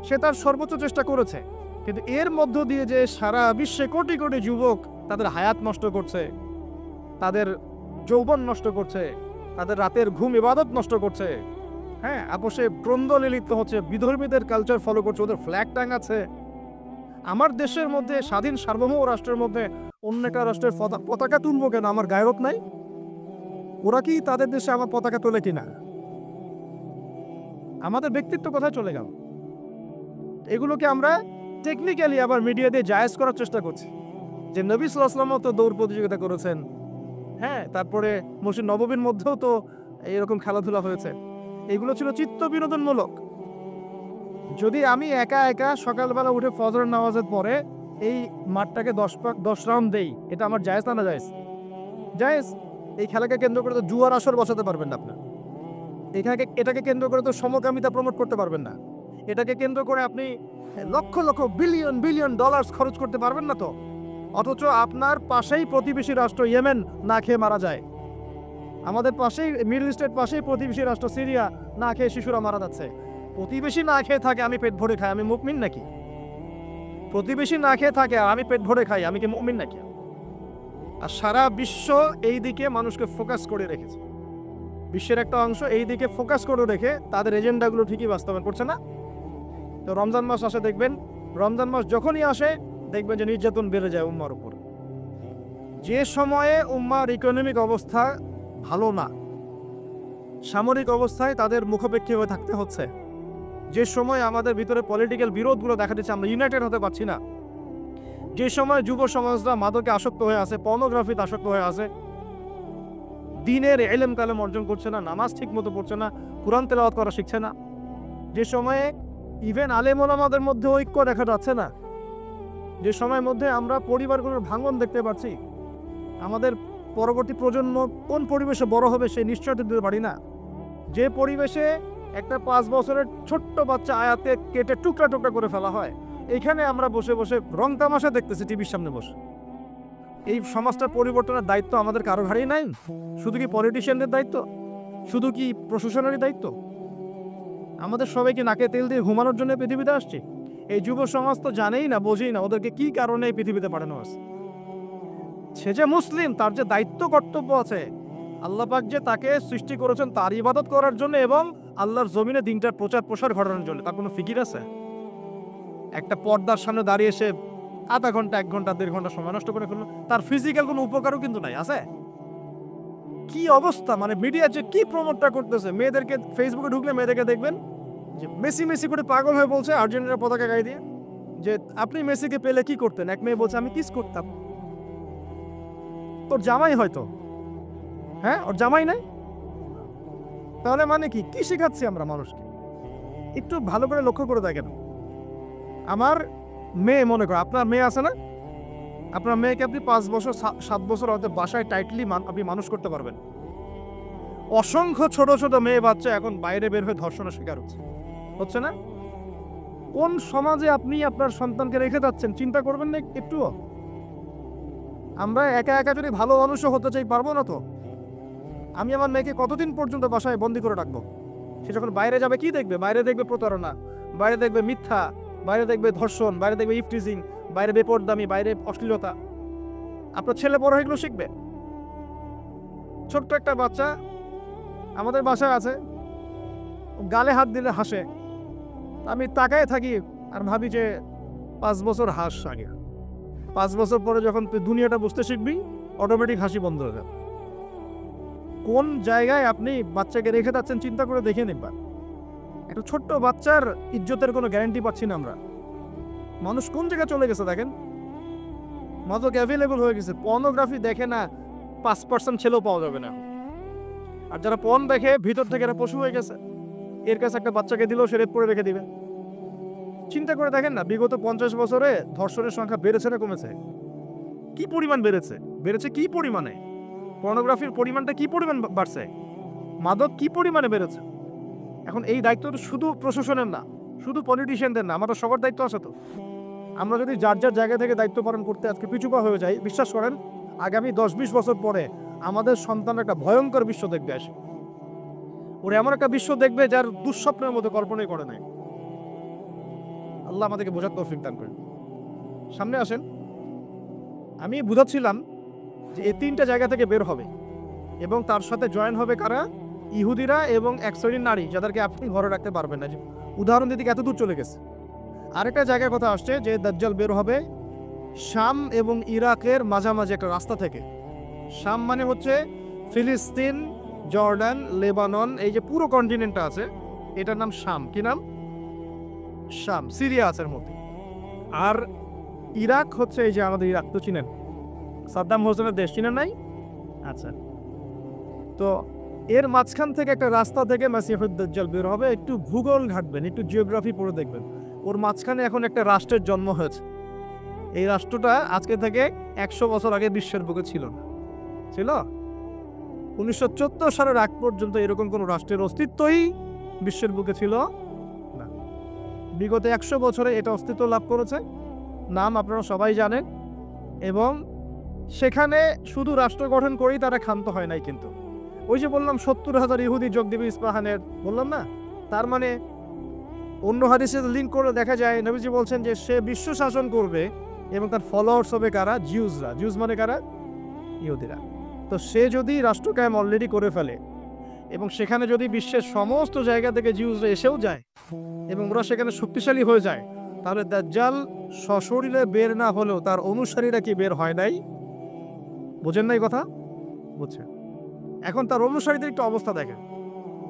সে তার সর্বোচ্চ চেষ্টা করেছে, কিন্তু এর মধ্য দিয়ে যে সারা বিশ্বে কোটি কোটি যুবক তাদের হায়াত নষ্ট করছে, তাদের যৌবন নষ্ট করছে, তাদের রাতের ঘুম ইবাদত নষ্ট করছে, হ্যাঁ, আপোষে দ্বন্দ্বে লিপ্ত হচ্ছে, বিধর্মীদের কালচার ফলো করছে, ওদের ফ্ল্যাগ টাঙাচ্ছে। আমার দেশের মধ্যে, স্বাধীন সার্বভৌম রাষ্ট্রের মধ্যে অন্য একটা রাষ্ট্রের পতাকা তুলবো কেন? আমার গায়রত নাই? ওরা কি তাদের দেশে আমার পতাকা তোলে কিনা? আমাদের ব্যক্তিত্ব কোথায় চলে গেল? এগুলোকে আমরা টেকনিক্যালি আবার মিডিয়া দিয়ে জায়েজ করার চেষ্টা করছি, যে নবী সাল্লাল্লাহু আলাইহি ওয়াসাল্লাম তো দৌড় প্রতিযোগিতা করেছেন, হ্যাঁ, তারপরে মসজিদ নববীর মধ্যেও তো এরকম খেলাধুলা হয়েছে। এগুলো ছিল চিত্ত বিনোদনমূলক। যদি আমি একা একা সকালবেলা উঠে ফজরের নামাজের পরে এই মাঠটাকে 10 রাউন্ড দেই, এটা আমার জায়েজ না? না জায়েজ? জায়েজ। এই খেলাকে কেন্দ্র করে তো জুয়ার আসর বসাতে পারবেন না আপনার, এটাকে কেন্দ্র করে তো সমকামিতা প্রমোট করতে পারবেন না, এটাকে কেন্দ্র করে আপনি lakh lakh billion billion dollar খরচ করতে পারবেন না তো। অথচ আপনার পাশেই প্রতিবেশী রাষ্ট্র ইয়েমেন না খেয়ে মারা যায়, আমাদের পাশেই মিডল ইস্টের পাশেই প্রতিবেশী রাষ্ট্র সিরিয়া না খেয়ে শিশুরা মারা যাচ্ছে। প্রতিবেশী না খেয়ে থাকে, আমি পেট ভরে খাই, আমি মুমিন নাকি? প্রতিবেশী না খেয়ে থাকে আর আমি পেট ভরে খাই, আমি কি মুমিন নাকি? আর সারা বিশ্ব এই দিকে মানুষকে ফোকাস করে রেখেছে, বিশ্বের একটা অংশ এই দিকে ফোকাস করে রেখে তাদের এজেন্ডাগুলো ঠিকই বাস্তবায়ন করছে না। তো রমজান মাস আসে, দেখবেন রমজান মাস যখনই আসে দেখবেন যে নির্যাতন বেড়ে যায় উম্মার উপর। যে সময়ে উম্মার ইকোনমিক অবস্থা ভালো না, সামরিক অবস্থায় তাদের মুখাপেক্ষী হয়ে থাকতে হচ্ছে, যে সময় আমাদের ভিতরে পলিটিক্যাল বিরোধগুলো দেখা দিচ্ছে, আমরা ইউনাইটেড হতে পারছি না, যে সময় যুব সমাজরা মাদকে আসক্ত হয়ে আছে, পর্নোগ্রাফিতে আসক্ত হয়ে আছে, দ্বীনের ইলম কালাম অর্জন করছে না, নামাজ ঠিক মতো পড়ছে না, কুরআন তেলাওয়াত করা শিখছে না, যে সময়ে ইভেন আলেম ওলামাদের মধ্যে ঐক্য দেখা যাচ্ছে না, যে সময়ের মধ্যে আমরা পরিবারগুলোর ভাঙন দেখতে পাচ্ছি, আমাদের পরবর্তী প্রজন্ম কোন পরিবেশে বড় হবে সেই নিশ্চয়তা দিতে পারি না, যে পরিবেশে একটা 5 বছরের ছোট্ট বাচ্চা আয়াতে কেটে টুকরা টুকরা করে ফেলা হয়, এইখানে আমরা বসে বসে রং তামাশা দেখতেছি টিভির সামনে বসে। এই সমাজটার পরিবর্তনের দায়িত্ব আমাদের কারো ঘাড়েই নাই? শুধু কি পলিটিশিয়ানদের দায়িত্ব? শুধু কি প্রশাসনেরই দায়িত্ব? আমাদের সবাইকে নাকে তেল দিয়ে ঘুমানোর জন্য পৃথিবীতে আসছে? এই যুব সমাজ তো জানেই না, বোঝেই না ওদেরকে কি কারণে এই পৃথিবীতে পাঠানো আছে। সে যে মুসলিম, তার যে দায়িত্ব কর্তব্য আছে, আল্লাহ পাক যে তাকে সৃষ্টি করেছেন তার ইবাদত করার জন্য এবং আল্লাহর জমিনে দিনটার প্রচার প্রসার ঘটানোর জন্য, তার কোনো ফিকির আছে? একটা পর্দার সামনে দাঁড়িয়ে সে আধা ঘন্টা, 1 ঘন্টা, 1.5 ঘন্টা সময় নষ্ট করে ফেললো, তার ফিজিক্যাল কোনো উপকারও কিন্তু নাই, আছে? কি অবস্থা, মানে মিডিয়া যে কি প্রমোটটা করতেছে, মেয়েদেরকে ফেসবুকে ঢুকলে মেয়েদেরকে দেখবেন যে মেসি মেসি করে পাগল হয়ে বলছে আর্জেন্টিনার পতাকা গায়ে দিয়ে যে আপনি মেসিকে পেলে কি করতেন, এক মেয়ে বলছে আমি কিস করতাম। তোর জামাই হয়তো, হ্যাঁ ওর জামাই নাই, তাহলে মানে কি কি শেখাচ্ছি আমরা মানুষকে? একটু ভালো করে লক্ষ্য করে দেখেন। আমার মেয়ে, মনে করো আপনার মেয়ে আছে না, আপনার মেয়েকে আপনি 5 বছর 7 বছর হয়তো বাসায় টাইটলি আপনি মানুষ করতে পারবেন। অসংখ্য ছোট ছোট মেয়ে বাচ্চা এখন বাইরে বের হয়ে ধর্ষণের শিকার হচ্ছে না? কোন সমাজে আপনি আপনার সন্তানকে রেখে যাচ্ছেন চিন্তা করবেন না একটুও? আমরা একা একা যদি ভালো মানুষও হতে চাই, পারবো না তো। আমি আমার মেয়েকে কতদিন পর্যন্ত বাসায় বন্দি করে রাখবো? সে যখন বাইরে যাবে কি দেখবে? বাইরে দেখবে প্রতারণা, বাইরে দেখবে মিথ্যা, বাইরে দেখবে ধর্ষণ, বাইরে দেখবে ইফটিজিং, বাইরে বেপরদামি, বাইরে অশ্লীলতা। আপনার ছেলে বড় হয়ে এগুলো শিখবে। ছোট্ট একটা বাচ্চা আমাদের বাসায় আছে, গালে হাত দিলে হাসে, আমি তাকায় থাকি আর ভাবি যে 5 বছর হাস আগে, 5 বছর পরে যখন তুই দুনিয়াটা বুঝতে শিখবি অটোমেটিক হাসি বন্ধ হয়ে যাবে। কোন জায়গায় আপনি বাচ্চাকে রেখে যাচ্ছেন চিন্তা করে দেখে নিবেন। একটা ছোট্ট বাচ্চার ইজ্জতের কোনো গ্যারান্টি পাচ্ছি না আমরা। মানুষ কোন জায়গায় চলে গেছে দেখেন, মাদক অ্যাভেলেবল হয়ে গেছে। পর্নোগ্রাফি দেখে না 5% ছেলেও পাওয়া যাবে না। আর যারা পর্ন দেখে ভিতর থেকে এরা পশু হয়ে গেছে, এর কাছে একটা বাচ্চাকে দিলেও সে রেপ করে রেখে দিবে। চিন্তা করে দেখেন না, বিগত 50 বছরে ধর্ষণের সংখ্যা বেড়েছে না কমেছে? কি পরিমাণ বেড়েছে, বেড়েছে কি পরিমাণে? পর্নোগ্রাফির পরিমাণটা কি পরিমাণ বাড়ছে? মাদক কি পরিমাণে বেড়েছে? এখন এই দায়িত্ব তো শুধু প্রশাসনের না, শুধু পলিটিশিয়ানদের না, আমাদের সবার দায়িত্ব আছে তো। আমরা যদি যার যার জায়গা থেকে দায়িত্ব পালন করতে আজকে পিছুপা হয়ে যাই, বিশ্বাস করেন আগামী 10-20 বছর পরে আমাদের সন্তান একটা ভয়ঙ্কর বিশ্ব দেখবে আসে। ওরা এমন একটা বিশ্ব দেখবে যার দুঃস্বপ্নের মধ্যে কল্পনাই করে নাই। আল্লাহ আমাদেরকে বোঝার তৌফিক দান করেন। সামনে আসেন, আমি বুঝাচ্ছিলাম যে এই 3টা জায়গা থেকে বের হবে এবং তার সাথে জয়েন হবে কারা? ইহুদিরা এবং এক শ্রেণীর নারী যাদেরকে আপনি ঘরে রাখতে পারবেন না। উদাহরণ দিতে এত দূর চলে গেছে। আরেকটা জায়গার কথা আসছে যে দাজ্জাল বের হবে শাম এবং ইরাকের মাঝামাঝি একটা রাস্তা থেকে। শাম মানে হচ্ছে ফিলিস্তিন, জর্ডান, লেবানন, এই যে পুরো কন্টিনেন্টটা আছে এটার নাম শাম। কি নাম? শাম। সিরিয়া আছে এর মধ্যে। আর ইরাক হচ্ছে এই যে আমাদের ইরাক তো চিনেন, সাদ্দাম হোসেনের দেশ, চিনেন নাই? আচ্ছা, তো এর মাঝখান থেকে একটা রাস্তা থেকে মাসিহুদ দাজ্জাল বের হবে। একটু ভূগোল ঘাটবেন, একটু জিওগ্রাফি পড়ে দেখবেন, ওর মাঝখানে এখন একটা রাষ্ট্রের জন্ম হয়েছে। এই রাষ্ট্রটা আজকে থেকে 100 বছর আগে বিশ্বের বুকে ছিল না। ছিল 1974 সালের আগ পর্যন্ত এরকম কোনো রাষ্ট্রের অস্তিত্বই বিশ্বের বুকে ছিল না। বিগত 100 বছরে এটা অস্তিত্ব লাভ করেছে, নাম আপনারা সবাই জানেন। এবং সেখানে শুধু রাষ্ট্র গঠন করেই তারা ক্ষান্ত হয় নাই, কিন্তু ওই যে বললাম 70,000 ইহুদি যোগ দিবে ইস্পাহানের, বললাম না? তার মানে অন্য হাদিসে লিঙ্ক করে দেখা যায় নবীজি বলছেন যে সে বিশ্ব শাসন করবে এবং তার ফলোয়ার্স হবে কারা? জিউসরা। জিউস মানে কারা? ইহুদিরা। তো সে যদি রাষ্ট্র কায়েম অলরেডি করে ফেলে এবং সেখানে যদি বিশ্বের সমস্ত জায়গা থেকে জিউসরা এসেও যায় এবং ওরা সেখানে শক্তিশালী হয়ে যায়, তাহলে দাজ্জাল সশরীরে বের না হলেও তার অনুসারীরা কি বের হয় নাই? বোঝেন নাই কথা? বুঝছেন? এখন তার অনুসারীদের একটু অবস্থা দেখেন।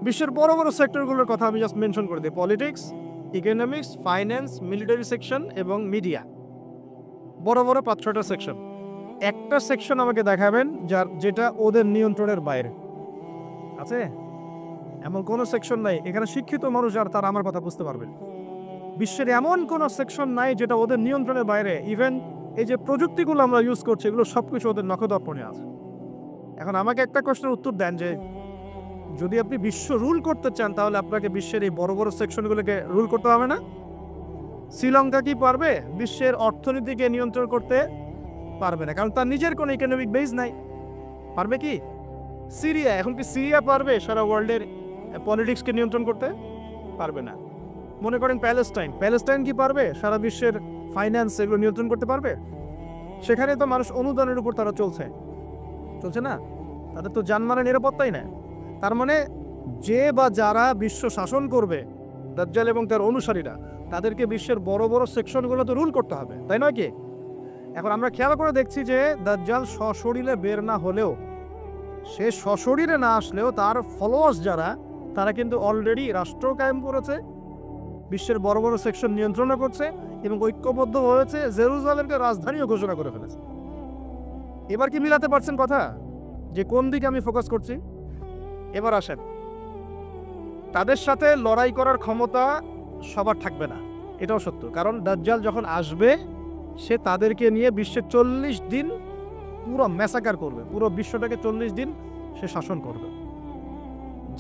বিশ্বের বড় বড় সেক্টরগুলোর কথা আমি জাস্ট মেনশন করে দিই। Politics, economics, finance, military section এবং মিডিয়া। বড় বড় 5-6টা সেকশন। একটা সেকশন আমাকে দেখাবেন যেটা ওদের নিয়ন্ত্রণের বাইরে আছে? এমন কোনো সেকশন নাই। এখানে শিক্ষিত মানুষ আর তারা আমার কথা বুঝতে পারবেন। বিশ্বের এমন কোনো সেকশন নাই যেটা ওদের নিয়ন্ত্রণের বাইরে। ইভেন এই যে প্রযুক্তিগুলো আমরা ইউজ করছি এগুলো সবকিছু ওদের নখদর্পণে আছে। এখন আমাকে একটা প্রশ্নের উত্তর দেন যে যদি আপনি বিশ্ব রুল করতে চান তাহলে আপনাকে বিশ্বের এই বড় বড় সেকশনগুলোকে রুল করতে হবে না? শ্রীলঙ্কা কি পারবে বিশ্বের অর্থনীতিকে নিয়ন্ত্রণ করতে? পারবে না, কারণ তার নিজের কোনো ইকোনমিক বেস নাই। পারবে কি? সিরিয়া, এখন কি সিরিয়া পারবে সারা ওয়ার্ল্ডের পলিটিক্সকে নিয়ন্ত্রণ করতে? পারবে না। মনে করেন প্যালেস্টাইন কি পারবে সারা বিশ্বের ফাইন্যান্স এগুলো নিয়ন্ত্রণ করতে পারবে? সেখানে তো মানুষ অনুদানের উপর তারা চলছে না, তাদের তো জানমালের নিরাপত্তাই না। তার মানে যে বা যারা বিশ্ব শাসন করবে, দাজ্জাল এবং তার অনুসারীরা, তাদেরকে বিশ্বের বড় বড় সেকশনগুলো তো রুল করতে হবে, তাই নয় কি? এখন আমরা খেয়াল করে দেখছি যে দাজ্জাল সশরীরে বের না হলেও, সে সশরীরে না আসলেও তার ফলোয়ার্স যারা, তারা কিন্তু অলরেডি রাষ্ট্র কায়েম করেছে, বিশ্বের বড় বড় সেকশন নিয়ন্ত্রণ করছে এবং ঐক্যবদ্ধ হয়েছে, জেরুজালেমকে রাজধানীও ঘোষণা করে ফেলেছে। এবার কি মিলাতে পারছেন কথা, যে কোন দিকে আমি ফোকাস করছি? এবার আসেন, তাদের সাথে লড়াই করার ক্ষমতা সবার থাকবে না, এটাও সত্য। কারণ দাজ্জাল যখন আসবে, সে তাদেরকে নিয়ে বিশ্বে 40 দিন পুরো ম্যাসাকার করবে, পুরো বিশ্বটাকে 40 দিন সে শাসন করবে,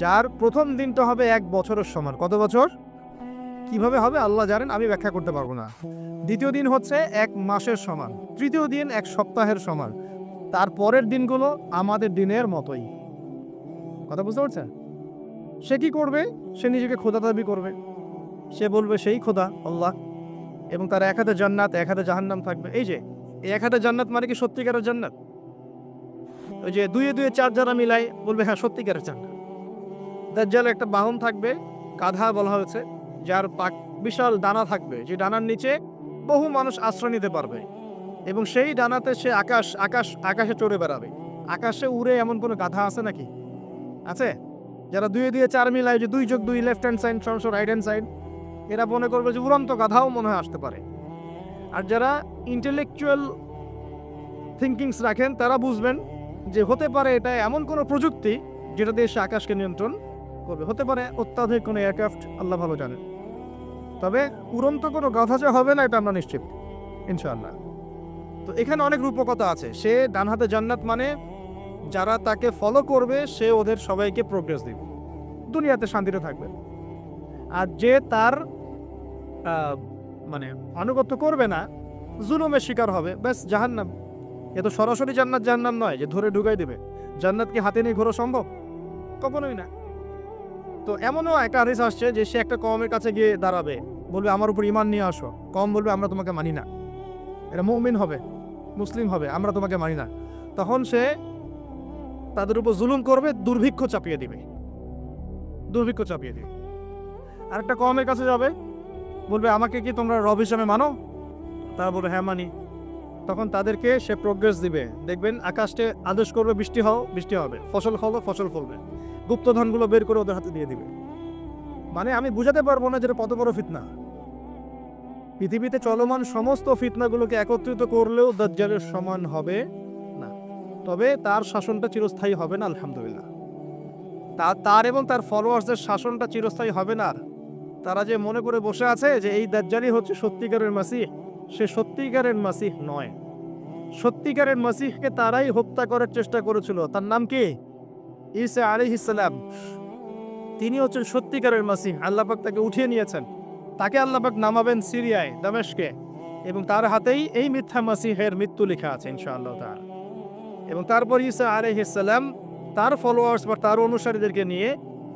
যার প্রথম দিনটা হবে 1 বছরের সমান। কত বছর? কিভাবে হবে আল্লাহ জানেন, আমি ব্যাখ্যা করতে পারবো না। দ্বিতীয় দিন হচ্ছে 1 মাসের সমান, তৃতীয় দিন 1 সপ্তাহের সমান, তারপরের দিনগুলো আমাদের দিনের মতোই। কথা বুঝতে পারছেন? সে কি করবে? সে নিজেকে খোদা দাবি করবে, সে বলবে সেই খোদা আল্লাহ, এবং তার এক হাতে জান্নাত, এক হাতে জাহান্নাম থাকবে। এই যে এক হাতে জান্নাত মানে কি সত্যিকারের জান্নাত? ওই যে 2 এ 2 4 যারা মিলাই বলবে হ্যাঁ সত্যিকারের জান্নাত। দাজ্জাল একটা বাহন থাকবে, গাধা বলা হয়েছে, যার বিশাল ডানা থাকবে, যে ডানার নিচে বহু মানুষ আশ্রয় নিতে পারবে, এবং সেই ডানাতে সে আকাশে চড়ে বেড়াবে। আকাশে উড়ে এমন কোনো গাধা আছে নাকি? আছে? যারা 2 এ 2 4 মিলায়, যে 2 যোগ 2 লেফট হ্যান্ড সাইড সমান রাইট হ্যান্ড সাইড, এরা মনে করবে যে উড়ন্ত গাধাও মনে হয় আসতে পারে। আর যারা ইন্টেলেকচুয়াল থিঙ্কিংস রাখেন, তারা বুঝবেন যে হতে পারে এটা এমন কোনো প্রযুক্তি যেটা দিয়ে সে আকাশকে নিয়ন্ত্রণ করবে। হতে পারে অত্যাধুনিক কোনো এয়ারক্রাফট, আল্লাহ ভালো জানেন। তবে উড়ন্ত কোনো গাধা যে হবে না, এটা আমরা নিশ্চিত ইনশাআল্লাহ। তো এখানে অনেক রূপকথা আছে। সে ডান হাতে জান্নাত মানে যারা তাকে ফলো করবে, সে ওদের সবাইকে প্রোগ্রেস দিবে, দুনিয়াতে শান্তিতে থাকবে। আর যে তার মানে আনুগত্য করবে না, জুলুমের শিকার হবে, ব্যাস জাহান্নাম। এ তো সরাসরি জান্নাত জাহান্নাম নয় যে ধরে ঢুকাই দেবে। জান্নাত কি হাতে নিয়ে ঘোরা সম্ভব? কখনোই না। তো এমনও একটা হাদিস আসছে যে সে একটা কওমের কাছে গিয়ে দাঁড়াবে, বলবে আমার উপর ঈমান নিয়ে আসো। কওম বলবে আমরা তোমাকে মানি না, এরা মুমিন হবে, মুসলিম হবে, আমরা তোমাকে মানি না। তখন সে তাদের উপর জুলুম করবে, দুর্ভিক্ষ চাপিয়ে দিবে। আর একটা কওমের কাছে যাবে, বলবে আমাকে কি তোমরা রব হিসাবে মানো? তারা বলবে হ্যাঁ মানি। তখন তাদেরকে সে প্রোগ্রেস দিবে, দেখবেন আকাশে আদেশ করবে বৃষ্টি হও, বৃষ্টি হবে, ফসল হলো, ফসল ফলবে, গুপ্তধনগুলো বের করে ওদের হাতে দিয়ে দিবে। মানে আমি বুঝাতে পারবো না যেটা কত বড় ফিতনা। পৃথিবীতে চলমান সমস্ত ফিতনাগুলোকে একত্রিত করলেও দাজ্জালের সমান হবে না। তবে তার শাসনটা চিরস্থায়ী হবে না, আলহামদুলিল্লাহ। তার এবং তার ফলোয়ার্সদের শাসনটা চিরস্থায়ী হবে না। তারা যে মনে করে বসে আছে যে এই দাজ্জালই হচ্ছে সত্যিকারের মাসিহ, সে সত্যিকারের মাসিহ নয়। সত্যিকারের মাসিহকে তারাই হত্যা করার চেষ্টা করেছিল। তার নাম কি? ঈসা আলাইহিস সালাম। তিনি হচ্ছেন সত্যিকারের মাসিহ। আল্লাহ পাক তাকে উঠিয়ে নিয়েছেন, তাকে আল্লাহ পাক নামাবেন সিরিয়ায়, দামেশকে, এবং তার হাতেই এই মিথ্যা মাসিহের মৃত্যু লেখা আছে ইনশাআল্লাহ তাআলা। এবং তারপর ঈসা আলাইহিস সালাম তার ফলোয়ার্স বা তার অনুসারীদেরকে নিয়ে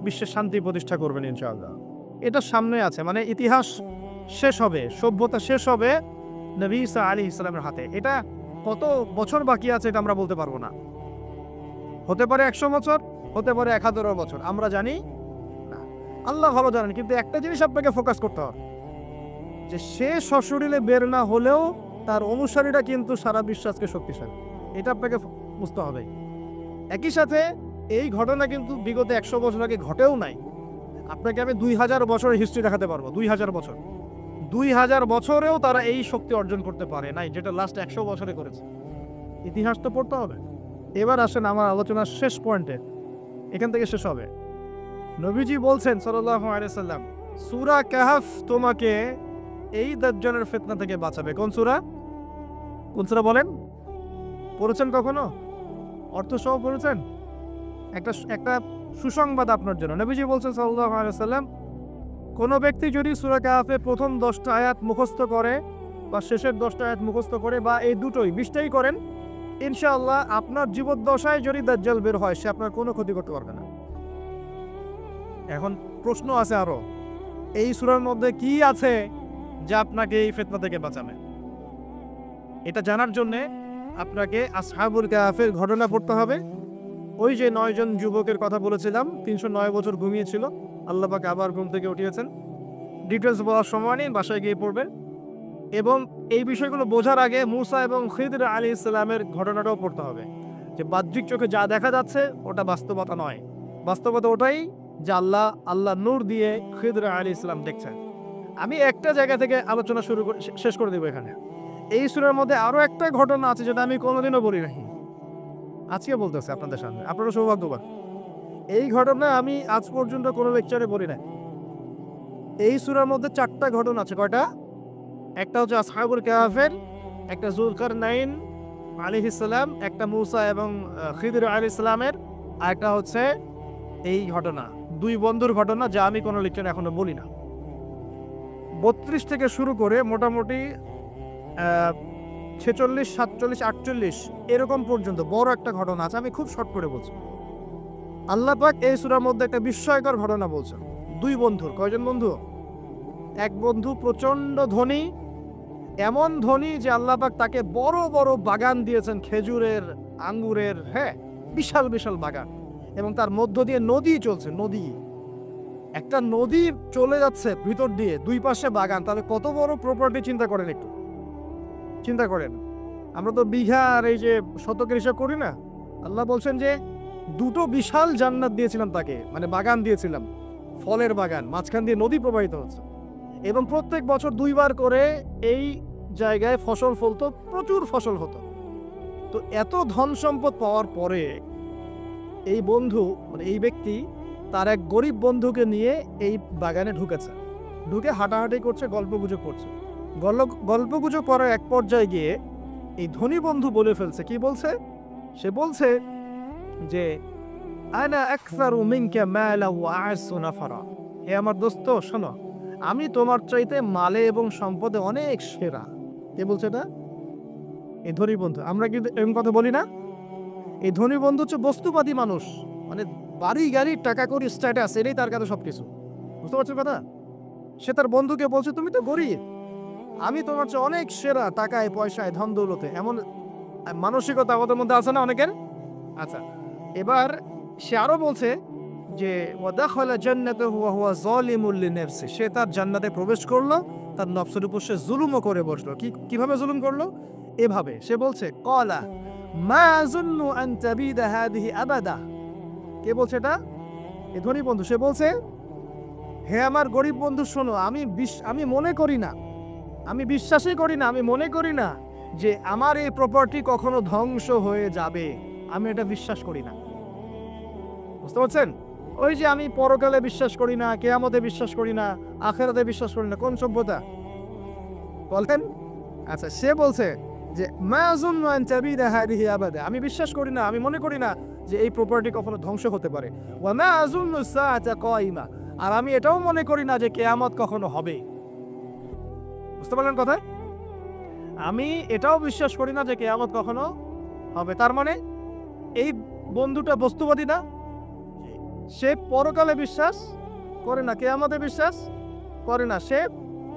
বিশ্বের শান্তি প্রতিষ্ঠা করবেন ইনশাআল্লাহ। এটা সামনে আছে, মানে ইতিহাস শেষ হবে, সভ্যতা শেষ হবে নবী ঈসা আলাইহিস সালামের হাতে। এটা কত বছর বাকি আছে এটা আমরা বলতে পারবো না। হতে পারে 100 বছর, হতে পারে 1000 বছর, আমরা জানি না, আল্লাহ ভালো জানেন। কিন্তু একটা জিনিস আপনাকে ফোকাস করতে হবে, যে সে সশরীরে বের না হলেও তার অনুসারীরা কিন্তু সারা বিশ্বাসকে শক্তিশালী, এটা আপনাকে বুঝতে হবে। একই সাথে এই ঘটনা কিন্তু বিগত 100 বছর আগে ঘটেও নাই। আপনাকে আমি 2000 বছরের হিস্ট্রি দেখাতে পারবো। 2000 বছর, 2000 বছরেও তারা এই শক্তি অর্জন করতে পারে নাই যেটা লাস্ট 100 বছরে করেছে। ইতিহাস তো পড়তে হবে। এবার আসেন আমার আলোচনার শেষ পয়েন্টে, এখান থেকে শেষ হবে। নবীজি বলছেন সাল্লাল্লাহু আলাইহি সাল্লাম, সূরা কাহফ তোমাকে এই দাজ্জালের ফিতনা থেকে বাঁচাবে। কোন সূরা? কোন সূরা বলেন? পড়েছেন কখনো? অর্থ সহ পড়েছেন? একটা সুসংবাদ আপনার জন্য। নবীজি বলছেন সাল্লাল্লাহু আলাইহি সাল্লাম, কোন ব্যক্তি যদি সূরা কাহফের প্রথম 10টা আয়াত মুখস্থ করে বা শেষের 10টা আয়াত মুখস্থ করে, বা এই দুটোই 20টাই করেন, ইনশাআল্লাহ আপনার জীবদ্দশায় যদি দাজ্জাল বের হয়, সে আপনার কোনো ক্ষতি করতে পারবে না। এখন প্রশ্ন আছে আরো, এই সূরার মধ্যে কি আছে যা আপনাকে এই ফিতনা থেকে বাঁচাবে? এটা জানার জন্যে আপনাকে আসহাবুল কাহাফের ঘটনা পড়তে হবে। ওই যে 9 জন যুবকের কথা বলেছিলাম, 309 বছর ঘুমিয়েছিল, আল্লাহ পাক আবার ঘুম থেকে উঠিয়েছেন। ডিটেলস বলার সময় নেই, বাসায় গিয়ে পড়বেন। এবং এই বিষয়গুলো বোঝার আগে মুসা এবং খিদর আলাইহিস সালামের ঘটনাটাও পড়তে হবে, যে বাহ্যিক চোখে যা দেখা যাচ্ছে ওটা বাস্তবতা নয়। বাস্তবতা ওটাই যে আল্লাহ নূর দিয়ে খিদর আলাইহিস সালাম দেখছেন। আমি একটা জায়গা থেকে আলোচনা শেষ করে দেবো এখানে। এই সূরার মধ্যে আরো একটা ঘটনা আছে যেটা আমি কোনোদিনও বলি নাই, আজকে বলতেছি আপনাদের সামনে। আপনারা সৌভাগ্যবান, এই ঘটনা আমি আজ পর্যন্ত কোনো লেকচারে বলি নাই। এই সূরার মধ্যে 4টা ঘটনা আছে। কয়টা? একটা হচ্ছে আসহাবুল কাহাফের, একটা যুলকারনাইন আলাইহিস সালাম, একটা মুসা এবং খিদর আলাইহিস সালামের, আর একটা হচ্ছে এই ঘটনা, 2 বন্ধুর ঘটনা, যা আমি কোনো লেকচারে এখনো বলি না। 32 থেকে শুরু করে মোটামুটি 46, 47, 48 এরকম পর্যন্ত বড় একটা ঘটনা আছে। আমি খুব শর্ট করে বলছি। আল্লাহ পাক এই সূরার মধ্যে একটা বিস্ময়কর ঘটনা বলছেন। 2 বন্ধুর, কয়জন বন্ধু? এক বন্ধু প্রচন্ড ধনী, এমন ধনী যে আল্লাহ পাক তাকে বড় বড় বাগান দিয়েছেন, খেজুরের, আঙ্গুরের, হ্যাঁ, বিশাল বিশাল বাগান। এবং তার মধ্য দিয়ে নদী চলছে, নদী, একটা নদী চলে যাচ্ছে ভিতর দিয়ে, 2 পাশে বাগান। তাহলে কত বড় প্রপার্টি চিন্তা করেন, একটু চিন্তা করেন। আমরা তো বিঘা আর এই যে শতকের হিসাব করি না। আল্লাহ বলছেন যে 2টো বিশাল জান্নাত দিয়েছিলাম তাকে, মানে বাগান দিয়েছিলাম, ফলের বাগান, মাঝখান দিয়ে নদী প্রবাহিত হচ্ছে। এবং প্রত্যেক বছর 2 বার করে এই জায়গায় ফসল ফলতো, প্রচুর ফসল হতো। তো এত ধন সম্পদ পাওয়ার পরে এই বন্ধু, মানে এই ব্যক্তি, তার এক গরিব বন্ধুকে নিয়ে এই বাগানে ঢুকেছে। ঢুকে হাঁটাহাঁটি করছে, গল্পগুজব করছে। গল্পগুজব করার এক পর্যায়ে গিয়ে এই ধনী বন্ধু বলে ফেলছে, কি বলছে? সে বলছে যে আনা আকসারু মিনকা মালা ওয়া আ'আসু নাফারা। হে আমার দোস্ত, শোনো, আমি তোমার চাইতে মালে এবং সম্পদে অনেক সেরা। কে বলছে এটা? এই ধনী বন্ধু। আমরা কিন্তু এরকম কথা বলি না? এই ধনী বন্ধু হচ্ছে বস্তুবাদী মানুষ, মানে বাড়ি গাড়ি, টাকা কড়ি, স্ট্যাটাস, এটাই তার কাছে সবকিছু। বুঝতে পারছো কথা? সে তার বন্ধুকে বলছে, তুমি তো গরিব, আমি তোমার চেয়ে অনেক সেরা টাকায়, পয়সায়, ধন দৌলতে। এমন মানসিকতা আমাদের মধ্যে আছে না অনেকের? আচ্ছা, এবার সে আরো বলছে যে ওয়াদাখালা জান্নাতাহু ওয়া হুয়া যালিমুল লিনাফসি। সে তার জান্নাতে প্রবেশ করলো, তার নফসের উপর সে জুলুমও করে বসলো। কিভাবে জুলুম করলো? এভাবে সে বলছে, ক্বালা মা আযুন্নু আন তাবিদা হাদিহি আবাদা। কে বলছে এটা? এই ধনী বন্ধু। সে বলছে, হে আমার গরিব বন্ধু, শোনো, আমি মনে করি না, আমি বিশ্বাসই করি না, আমি মনে করি না যে আমার এই প্রপার্টি কখনো ধ্বংস হয়ে যাবে। আমি এটা বিশ্বাস করি না। বুঝতে পারছেন? ওই যে আমি পরকালে বিশ্বাস করি না, কিয়ামতে বিশ্বাস করি না, আখিরাতে বিশ্বাস করি না, কোন সভ্যতা বলতেন? আচ্ছা, সে বলছে যে মা আযুন্নু আন তাবিদা হাদিহি আবাদা। আমি বিশ্বাস করি না, আমি মনে করি না যে এই প্রপার্টি কখনো ধ্বংস হতে পারে। ওয়া মা আযুন্নু সাআতা কায়িমা। আর আমি এটাও মনে করি না যে কিয়ামত কখনো হবে। বুঝতে পারলেন কথা? আমি এটাও বিশ্বাস করি না যে কিয়ামত কখনো হবে। তার মানে এই বন্ধুটা বস্তুবাদী না? সে পরকালে বিশ্বাস করে না, কিয়ামতে বিশ্বাস করে না। সে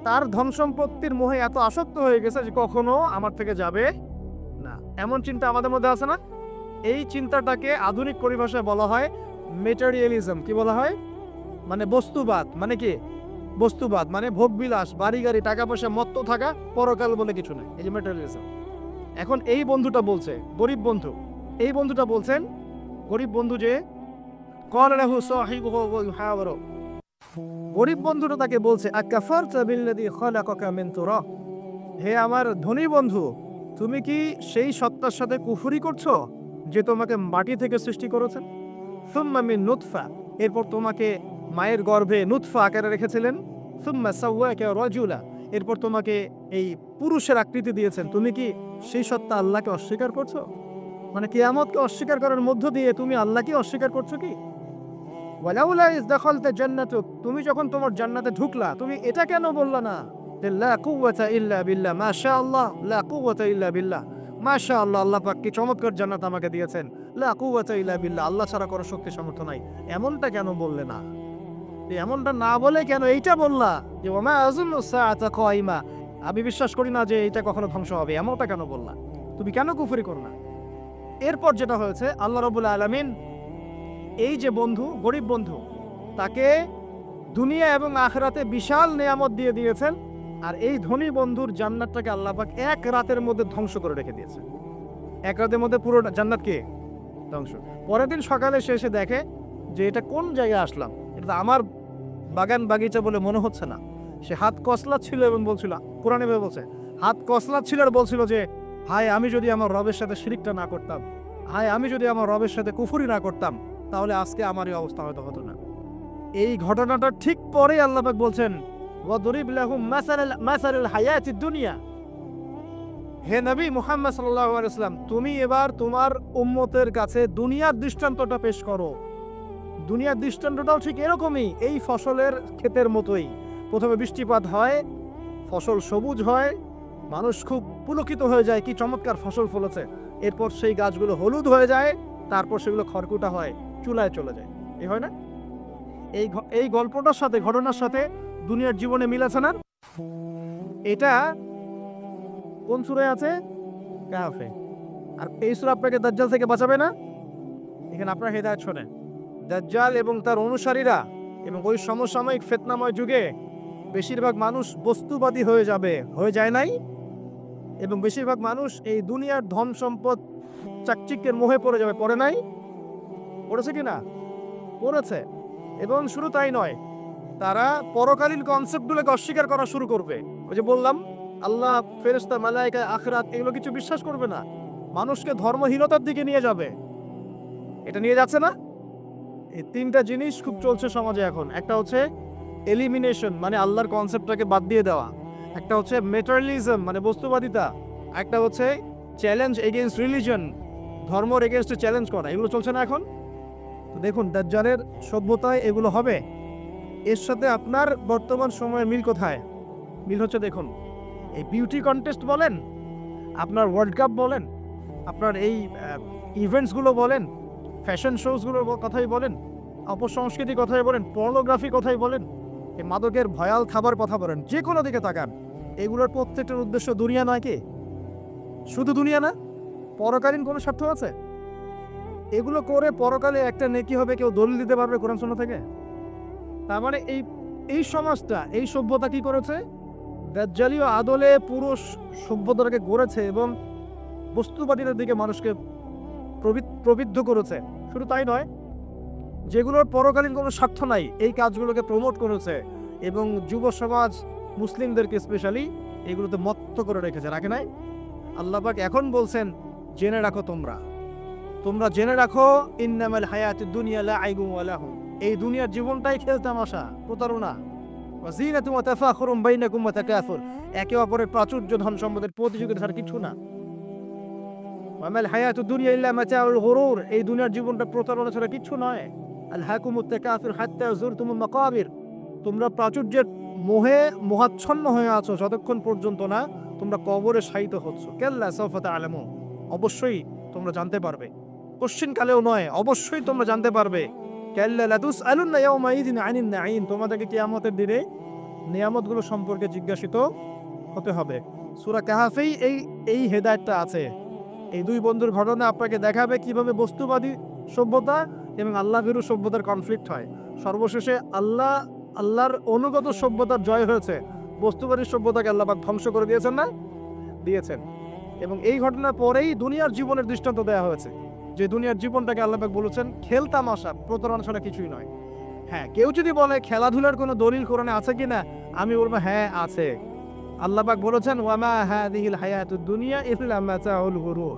তার ধন সম্পত্তির মোহে এত আসক্ত হয়ে গেছে যে কখনো আমার থেকে যাবে না। এমন চিন্তা আমাদের মধ্যে আছে না? এই চিন্তাটাকে আধুনিক পরিভাষায় বলা হয় মেটেরিয়ালিজম। কি বলা হয়? মানে বস্তুবাদ। মানে কি? বস্তুবাদ মানে ভোগবিলাস, বাড়ি গাড়ি, টাকা পয়সা, মত্ত থাকা, পরকাল বলে কিছু নাই। এই যে মেটেরিয়ালিজম। এখন এই বন্ধুটা বলছে, গরিব বন্ধু, এই বন্ধুটা বলছেন, গরিব বন্ধু যে ক্বালা লাহু সাহিবুহু ওয়া ইউহাওয়ারু, গরিব বন্ধুটা তাকে বলছে, আকাফারতা বিল্লাযী খালাকাকা মিন তুরাব। হে আমার ধনী বন্ধু, তুমি কি সেই সত্তার সাথে কুফরি করছো যে তোমাকে মাটি থেকে সৃষ্টি করেছেন? সুম্মা মিন নুতফা, এরপর তোমাকে মায়ের গর্ভে নুতফা আকারে রেখেছিলেন। সুম্মা সাওয়াকা রাজুলা, এরপর তোমাকে এই পুরুষের আকৃতি দিয়েছেন। তুমি কি সেই সত্তা আল্লাহকে অস্বীকার করছো? মানে কিয়ামতকে অস্বীকার করার মধ্য দিয়ে তুমি আল্লাহকে অস্বীকার করছো কি? ওয়ালাউলা ইয দাখালতা জান্নাতুক, তুমি যখন তোমার জান্নাতে ঢুকলা, তুমি এটা কেন বললা না যে লা কুওয়াতা ইল্লা বিল্লাহ, মাশাআল্লাহ, লা কুওয়াতা ইল্লা বিল্লাহ, মাশাআল্লাহ, আল্লাহ পাক কি চমৎকার জান্নাত আমাকে দিয়েছেন, লা কুওয়াতা ইল্লা বিল্লাহ, আল্লাহ ছাড়া কোনো শক্তি সামর্থ্য নাই। এমনটা কেন বললে না? এমনটা না বলে কেন এইটা বললা যে ওয়া মা আযুন্নু সাআতা কায়িমা? আমি বিশ্বাস করি না যে এটা কখনো ধ্বংস হবে, এমনটা কেন বললা? তুমি কেন কুফরি করো না? এরপর যেটা হয়েছে, আল্লাহ রাব্বুল আলামিন এই যে বন্ধু, গরিব বন্ধু, তাকে দুনিয়া এবং আখিরাতে বিশাল নেয়ামত দিয়ে দিয়েছেন, আর এই ধনী বন্ধুর জান্নাতটাকে আল্লাহ পাক এক রাতের মধ্যে ধ্বংস করে রেখে দিয়েছে। এক রাতের মধ্যে পুরো জান্নাতকে ধ্বংস। পরের দিন সকালে সে এসে দেখে যে এটা কোন জায়গায় আসলাম, এটা তো আমার বাগান বাগিচা বলে মনে হচ্ছে না। সে হাত কসলাচ্ছিল এবং বলছিল, কোরআনে বলছে, হাত কসলাচ্ছিল আর বলছিল যে হায় আমি যদি আমার রবের সাথে শিরকটা না করতাম, হায় আমি যদি আমার রবের সাথে কুফরি না করতাম, তাহলে আজকে আমার এই অবস্থা হয়তো হতো না। এই ঘটনাটা ঠিক পরে আল্লাহ পাক বলছেন, ওয়াদরিব লাহুম মাসালাল হায়াতিদ দুনিয়া। হে নবী মুহাম্মদ সাল্লাল্লাহু আলাইহি ওয়াসাল্লাম, তুমি এবার তোমার উম্মতের কাছে দুনিয়ার দৃষ্টান্তটা পেশ করো। দুনিয়ার দৃষ্টান্তটাও ঠিক এরকমই, এই ফসলের ক্ষেতের মতোই। প্রথমে বৃষ্টিপাত হয়, ফসল সবুজ হয়, মানুষ খুব পুলকিত হয়ে যায়, কি চমৎকার ফসল ফলেছে। এরপর সেই গাছগুলো হলুদ হয়ে যায়, তারপর সেগুলো খড়কুটা হয়, চুলায় চলে যায়। এই হয় না? এই গল্পটার সাথে, ঘটনার সাথে দুনিয়ার জীবনে মিল আছে না? এটা কোন সূরায় আছে? কাহফে। আর এই সূরা আপনাকে দাজ্জাল থেকে বাঁচাবে না? এখানে আপনার হেদায়েত শোনেন, দাজ্জাল এবং তার অনুসারীরা এবং ওই সমসাময়িক ফিতনাময় যুগে বেশিরভাগ মানুষ বস্তুবাদী হয়ে যাবে, হয়ে যায় নাই? এবং বেশিরভাগ মানুষ এই দুনিয়ার ধন সম্পদ চাকচিক্যের মোহে পড়ে যাবে, পড়ে নাই? পড়েছে কি না? পড়েছে। এবং শুধু তাই নয়, তারা পরকালীন কনসেপ্টগুলোকে অস্বীকার করা শুরু করবে। ওই যে বললাম, আল্লাহ, ফেরেশতা, মালায়েকা, আখিরাত এগুলো কিছু বিশ্বাস করবে না, মানুষকে ধর্মহীনতার দিকে নিয়ে যাবে। এটা নিয়ে যাচ্ছে না? এই তিনটা জিনিস খুব চলছে সমাজে এখন। একটা হচ্ছে এলিমিনেশন, মানে আল্লাহর কনসেপ্টটাকে বাদ দিয়ে দেওয়া। একটা হচ্ছে মেটেরিয়ালিজম, মানে বস্তুবাদিতা। একটা হচ্ছে চ্যালেঞ্জ এগেইনস্ট রিলিজন, ধর্মর এগেইনস্টে চ্যালেঞ্জ করা। এগুলো চলছে না এখন? তো দেখুন, দাজ্জালের সভ্যতায় এগুলো হবে। এর সাথে আপনার বর্তমান সময়ের মিল কোথায়? মিল হচ্ছে, দেখুন, এই বিউটি কন্টেস্ট বলেন, আপনার ওয়ার্ল্ড কাপ বলেন, আপনার এই ইভেন্টসগুলো বলেন, ফ্যাশন শোজগুলোর কথাই বলেন, অপসংস্কৃতির কথাই বলেন, পর্নোগ্রাফি কথাই বলেন, এই মাদকের ভয়াল খাবার কথা বলেন, যে কোনো দিকে তাকান, এগুলোর প্রত্যেকটার উদ্দেশ্য দুনিয়া নয় কি? শুধু দুনিয়া না, পরকালীন কোনো স্বার্থ আছে? এগুলো করে পরকালে একটা নেকি হবে, কেউ দলিল দিতে পারবে কোরআন সুন্নাহ থেকে? তার মানে এই সমাজটা, এই সভ্যতা কি করেছে? দাজ্জালীয় আদলে পুরো সভ্যতাটাকে গড়েছে এবং বস্তুবাদীদের দিকে মানুষকে প্রবৃদ্ধ করেছে। শুধু তাই নয়, যেগুলোর পরকালীন কোনো স্বার্থ নাই, এই কাজগুলোকে প্রমোট করেছে এবং যুব সমাজ, মুসলিমদেরকে স্পেশালি এগুলোতে মত্ত করে রেখেছে, রাখে নাই? আল্লাহ পাক এখন বলছেন, জেনে রাখো, তোমরা জেনে রাখো, ইন্নামাল হায়াতুদ দুনিয়া লাইবুন ওয়া লাহু, এই দুনিয়ার জীবনটাই খেলতামাশা, প্রতারণা। ওয়া যিনাতুন ওয়া তাফাখুরুন বাইনাকুম ওয়া তাকাসুর, একে অপরের প্রাচুর্য, ধন সম্পদের প্রতিযোগিতা ছাড়া কিছু না। ওয়া মাল হায়াতুদ দুনিয়া ইল্লা মাতাউল গুরুর, এই দুনিয়ার জীবনটা প্রতারণা ছাড়া কিছু নয়। আলহাকুমুত তাকাসুর হাত্তা যুরতুমুল মাকাবির, তোমরা প্রাচুর্যের মোহে মোহাচ্ছন্ন হয়ে আছো যতক্ষণ পর্যন্ত না তোমরা কবরে শায়িত হচ্ছ। কাল্লা সাওফা তা'লামুন, অবশ্যই তোমরা জানতে পারবে, কোশ্চেন কালেও নয়, অবশ্যই তোমরা জানতে পারবে। কাল্লা লাতুসআলুন্না ইয়াওমা ইযিন আনিন নাঈম, তোমাদেরকে কিয়ামতের দিনে নিয়ামতগুলো সম্পর্কে জিজ্ঞাসিত হতে হবে। সূরা কাহফেই এই হেদায়েতটা আছে। এই দুই বন্ধুর ঘটনা আপনাকে দেখাবে কিভাবে বস্তুবাদী সভ্যতা এবং আল্লাহ ভীরু সভ্যতার কনফ্লিক্ট হয়। সর্বশেষে আল্লাহর অনুগত সভ্যতার জয় হয়েছে, বস্তুবাদী সভ্যতাকে আল্লাহ পাক ধ্বংস করে দিয়েছেন না? দিয়েছেন। এবং এই ঘটনার পরেই দুনিয়ার জীবনের দৃষ্টান্ত দেওয়া হয়েছে, যে দুনিয়ার জীবনটাকে আল্লাহ পাক বলেছেন খেলতামাশা, প্রতারণা ছাড়া কিছুই নয়। হ্যাঁ, কেউ যদি বলে খেলাধুলার কোনো দলিল কোরআনে আছে কিনা, আমি বলবো হ্যাঁ আছে। আল্লাহ পাক বলেছেন, ওয়ামা হাযিহিল হায়াতুদ দুনিয়া ইল্লা মাতাউল গুরুর,